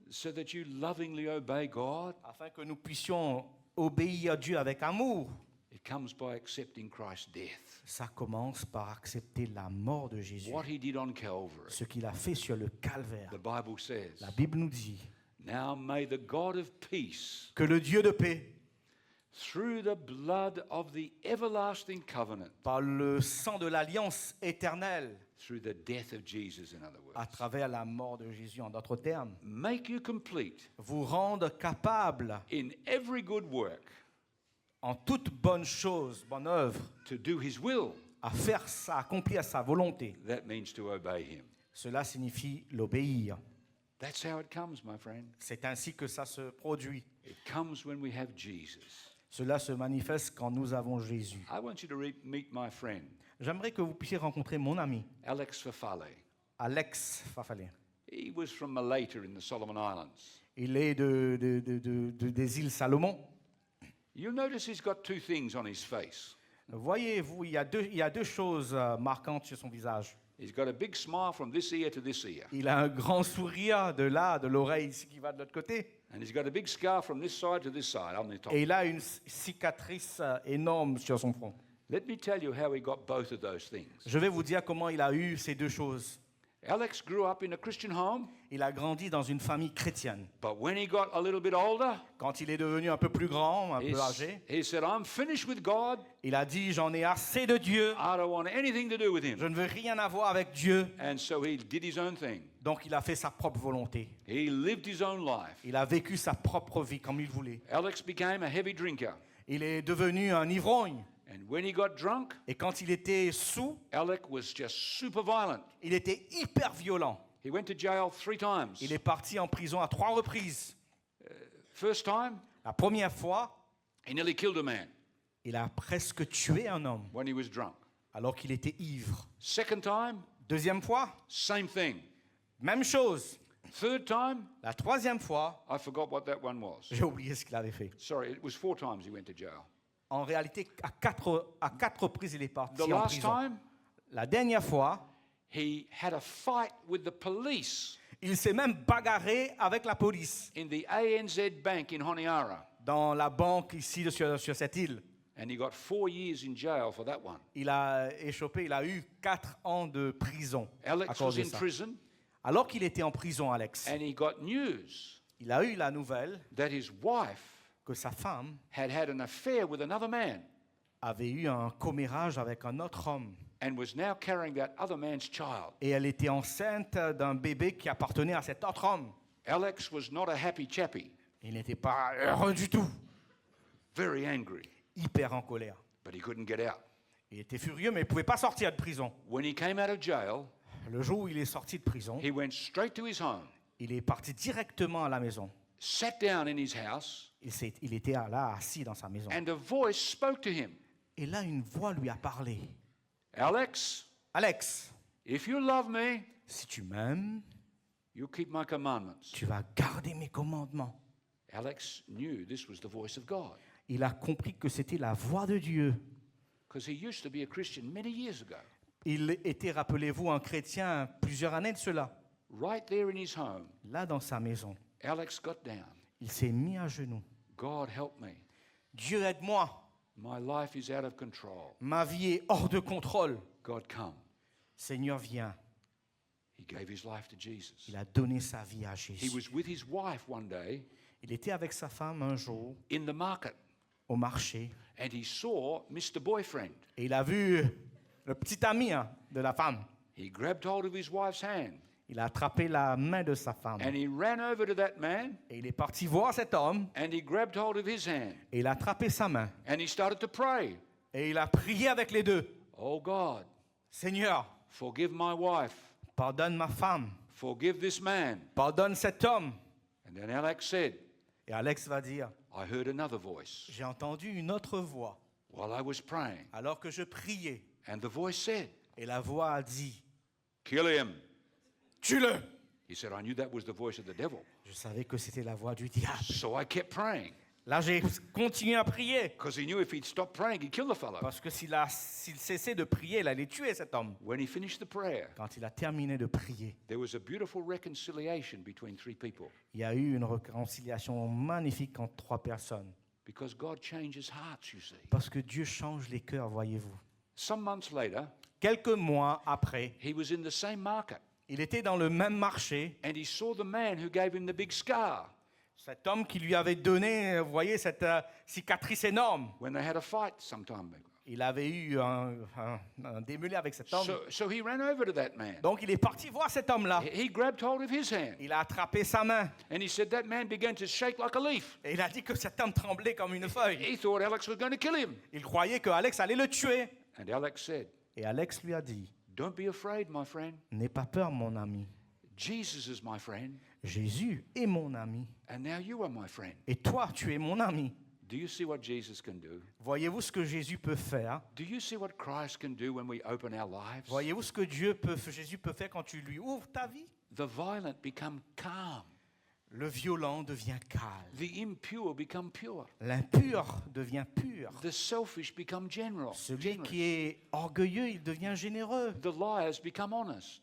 so that you lovingly obey God? afin que nous puissions obéir à Dieu avec amour? It comes by accepting Christ's death, Ça commence par accepter la mort de Jésus, what he did on Calvary. ce qu'il a fait sur le calvaire. The Bible says, La Bible nous dit now may the God of peace, que le Dieu de paix, through the blood of the everlasting covenant, par le sang de l'alliance éternelle, through the death of Jesus, in other à words, travers la mort de Jésus, en d'autres termes, make you complete vous rende capable in every good work en toute bonne chose, bonne œuvre, to do his will. à faire ça, à accomplir sa volonté. That means to obey him. Cela signifie l'obéir. That's how it comes, my friend. C'est ainsi que ça se produit. It comes when we have Jesus. Cela se manifeste quand nous avons Jésus. I want you to meet my friend, J'aimerais que vous puissiez rencontrer mon ami, Alex Fafale. Alex Fafale. He was from Malaita in the Solomon Islands. Il est des îles Salomon. You'll notice he's got two things on his face. Voyez-vous, il y a deux choses marquantes sur son visage. He's got a big smile from this ear to this ear. Il a un grand sourire de là, de l'oreille ici qui va de l'autre côté. And he's got a big scar from this side to this side on the top. Et il a une cicatrice énorme sur son front. Let me tell you how he got both of those things. Je vais vous dire comment il a eu ces deux choses. Alex grew up in a Christian home, Il a grandi dans une famille chrétienne. but when he got a little bit older, Quand il est devenu un peu plus grand, un peu âgé, he said, I'm finished with God. il a dit « J'en ai assez de Dieu, I don't want anything to do with him. je ne veux rien avoir avec Dieu. And so he did his own thing. » Donc il a fait sa propre volonté. He lived his own life. Il a vécu sa propre vie comme il voulait. Alex became a heavy drinker. Il est devenu un ivrogne. And when he got drunk, Et quand il était sous, Alex was just super violent. il était hyper violent. He went to jail 3 times. Il est parti en prison à 3 reprises. First time, La première fois, he nearly killed a man il a presque tué un homme when he was drunk. alors qu'il était ivre. Second time, Deuxième fois, same thing. même chose. Third time, La troisième fois, I forgot what that one was. j'ai oublié ce qu'il avait fait. Sorry, it was 4 times he went to jail. En réalité, à quatre reprises, il est parti The en last prison. time, La dernière fois, he had a fight with the police il s'est même bagarré avec la police in the ANZ Bank in Honiara. dans la banque ici sur cette île. And he got 4 years in jail for that one. Il a échappé, il a eu 4 ans de prison à Alex cause was de in ça. prison Alors qu'il était en prison, Alex, and he got news il a eu la nouvelle that his wife que sa femme had had an affair with another man avait eu un commérage avec un autre homme. and was now carrying that other man's child. Et elle était enceinte d'un bébé qui appartenait à cet autre homme. Alex was not a happy chappy, Il n'était pas heureux du tout, very angry, hyper en colère. but he couldn't get out. Il était furieux, mais il ne pouvait pas sortir de prison. When he came out of jail, Le jour où il est sorti de prison, he went straight to his home, il est parti directement à la maison. sat down in his house, il était là, assis dans sa maison. and a voice spoke to him. Et là, une voix lui a parlé. Alex, Alex, if you love me, si tu m'aimes, you'll keep my commandments. tu vas garder mes commandements. Alex knew this was the voice of God Il a compris que c'était la voix de Dieu. because he used to be a Christian many years ago. Il était, rappelez-vous, un chrétien plusieurs années de cela. Right there in his home, Là, dans sa maison, Alex got down. il s'est mis à genoux. God help me. Dieu, aide-moi. My life is out of control. Ma vie est hors de contrôle. God, come. Seigneur, viens. He gave his life to Jesus. Il a donné sa vie à He Jésus. was with his wife one day Il était avec sa femme un jour in the market, au marché and he saw Mr. Boyfriend. et il a vu le petit ami de la femme. He grabbed hold of his wife's hand, Il a attrapé la main de sa femme and he ran over to that man, et il est parti voir cet homme and he grabbed hold of his hand, et il a attrapé sa main and he started to pray. et il a prié avec les deux. Oh God, Seigneur, forgive my wife. pardonne ma femme, Forgive this man. pardonne cet homme. And then Alex said, Et Alex va dire, I heard another voice j'ai entendu une autre voix while I was praying. alors que je priais. And the voice said, Et la voix a dit, kill him. tue-le. He said, I knew that was the voice of the devil. Je savais que c'était la voix du diable. So I kept praying Là, j'ai continué à prier. because he knew if he'd stopped praying, he'd kill the fellow. Parce que s'il cessait de prier, il allait tuer cet homme. When he finished the prayer, Quand il a terminé de prier, there was a beautiful reconciliation between three people il y a eu une réconciliation magnifique entre trois personnes. because God changes hearts, you see. Parce que Dieu change les cœurs, voyez-vous. Some months later, Quelques mois après, he was in the same market il était dans le même marché. and he saw the man who gave him the big scar Cet homme qui lui avait donné, vous voyez, cette cicatrice énorme. when they had a fight some time ago. Il avait eu un démêlé avec cet homme. So he ran over to that man. Donc il est parti voir cet homme-là. He grabbed hold of his hand Il a attrapé sa main. and he said that man began to shake like a leaf. Et il a dit que cet homme tremblait comme une feuille. He thought Alex was going to kill him. Il croyait que Alex allait le tuer. And Alex said, Et Alex lui a dit, don't be afraid, my friend. n'aie pas peur, mon ami. Jesus is my friend, Jésus est mon ami. and now you are my friend. Et toi, tu es mon ami. Do you see what Jesus can do? Voyez-vous ce que Jésus peut faire? Do you see what Christ can do when we open our lives? Voyez-vous ce que Jésus peut faire quand tu lui ouvres ta vie? The violent become calm. Le violent devient calme. The impure become pure. L'impur devient pur. The selfish become generous. Celui qui est orgueilleux, il devient généreux. The liars become honest.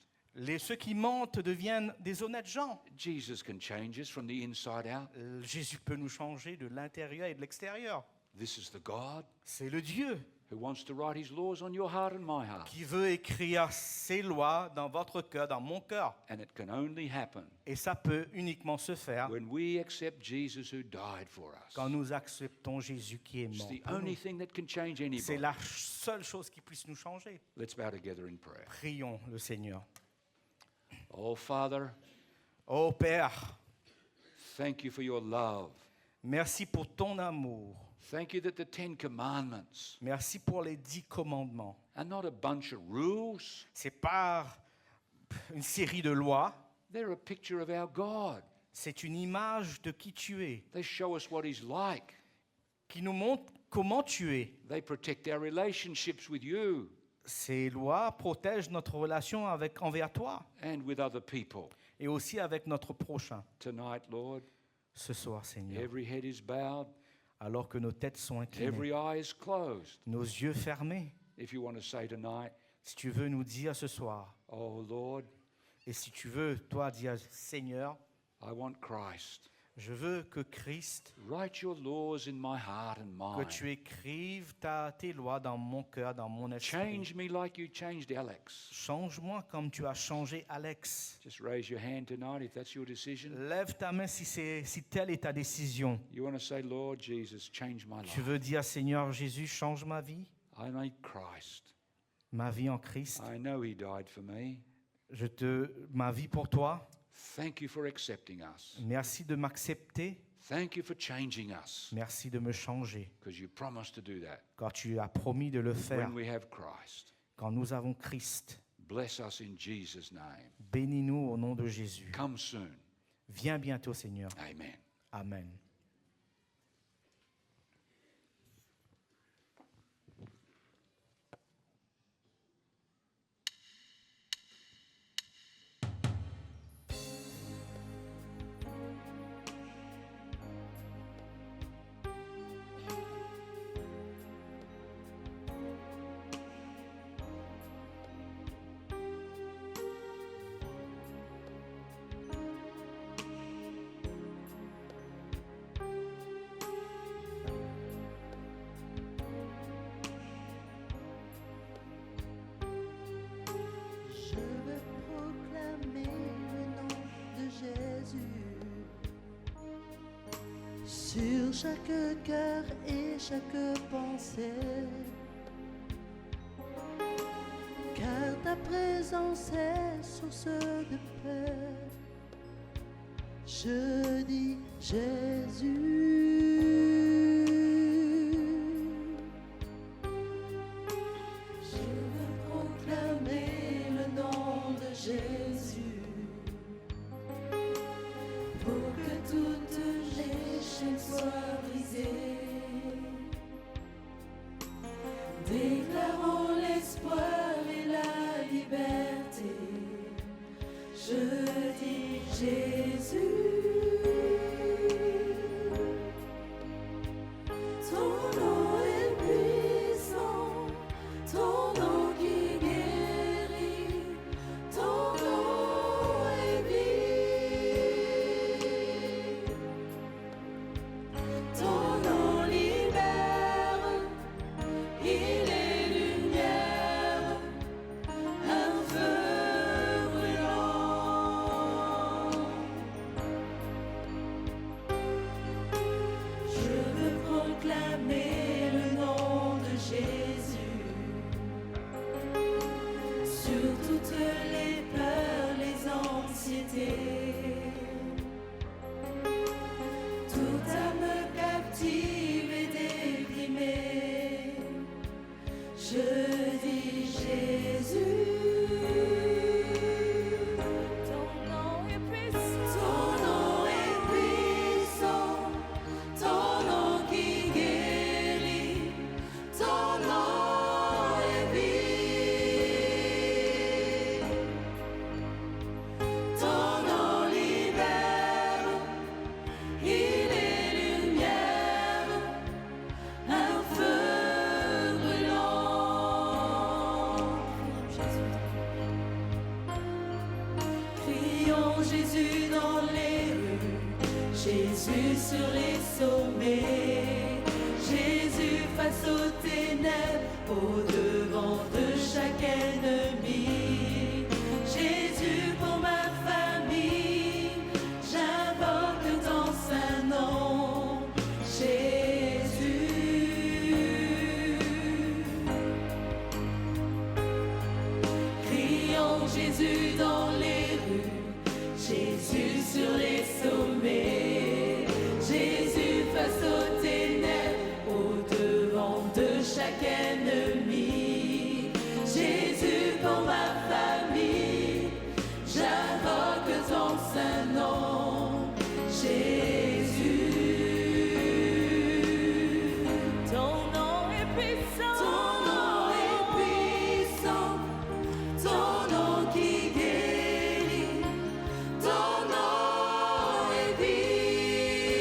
Ceux qui mentent deviennent des honnêtes gens. Jesus can change us from the inside out. Jésus peut nous changer de l'intérieur et de l'extérieur. This is the God C'est le Dieu who wants to write his laws on your heart and my heart. qui veut écrire ses lois dans votre cœur, dans mon cœur. And it can only happen Et ça peut uniquement se faire when we accept Jesus who died for us. quand nous acceptons Jésus qui est It's mort. the pour nous. only thing that can change C'est anybody. la seule chose qui puisse nous changer. Let's bow together in prayer. Prions le Seigneur. Oh, Father, Ô Père, thank you for your love. merci pour ton amour. Thank you that the Ten Commandments Merci pour les 10 commandements. are not a bunch of rules. C'est pas une série de lois, They're a picture of our God. c'est une image de qui tu es, They show us what he's like. qui nous montre comment tu es. They protect our relationships with you Ces lois protègent notre relation envers toi and with other people. et aussi avec notre prochain. Tonight, Lord, Ce soir, Seigneur, every head is bowed, alors que nos têtes sont inclinées, every eye is closed. nos yeux fermés, If you want to say tonight, si tu veux nous dire ce soir, oh Lord, et si tu veux, toi, dire, Seigneur, I want Christ. je veux que Christ, Write your laws in my heart and que mind. tu écrives tes lois dans mon cœur, dans mon esprit. Change me like you changed Alex. Change-moi comme tu as changé Alex. Just raise your hand tonight if that's your decision. Lève ta main si telle est ta décision. You want to say, Lord Jesus, change my Tu life. veux dire, Seigneur Jésus, change ma vie, I need Christ. ma vie en Christ. I know he died for me. Ma vie pour toi. Thank you for accepting us. Merci de m'accepter. Thank you for changing us Merci de me changer. because you promised to do that. Car tu as promis de le faire. When we have Christ, Quand nous avons Christ, bless us in Jesus' name. bénis-nous au nom de Jésus. Come soon. Viens bientôt, Seigneur. Amen. Amen. Je veux proclamer le nom de Jésus sur chaque cœur et chaque pensée, car ta présence est source de paix. Je dis Jésus. Je veux proclamer le nom de Jésus pour que toutes les chaînes soient brisées. Déclarons l'espoir et la liberté. Je dis Jésus. Ton nom est puissant, ton nom qui guérit, ton nom est vie. Ton nom libère, il est lumière, un feu brûlant. Je veux proclamer le nom de Jésus sur toutes les peurs, les anxiétés. Toute âme captive et déprimée, je dis Jésus. Ton nom est puissant, ton nom est puissant, ton nom qui guérit, ton nom est vie. Ton nom libère, il est lumière, un feu brûlant. Crions Jésus dans les rues, Jésus sur les sommets, Jésus face aux ténèbres, au devant de chaque ennemi. Jésus pour ma famille, j'invoque ton saint nom. Jésus. Crions Jésus dans les rues, Jésus sur les sommets, Jésus face aux ténèbres, au devant de chaque ennemi. Jésus pour ma famille, j'invoque ton saint nom. Jésus. Ton nom est puissant, ton nom est puissant, ton nom qui guérit, ton nom est vie.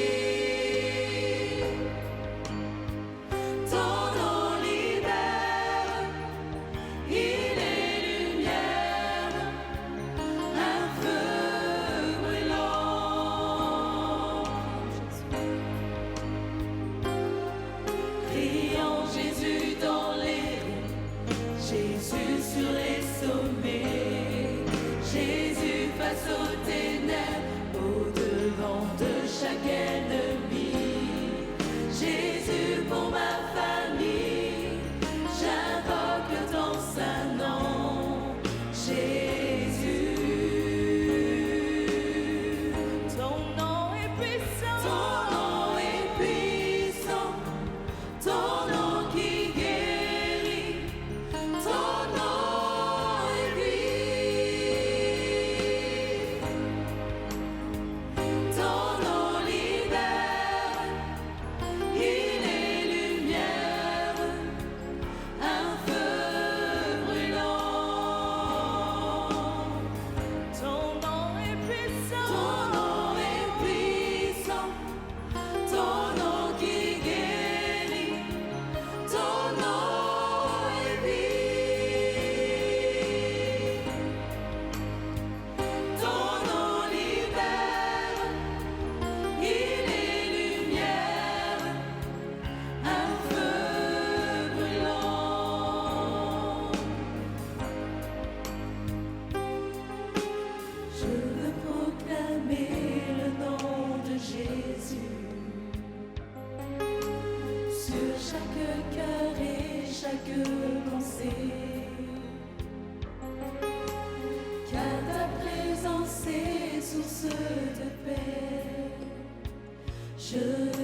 Je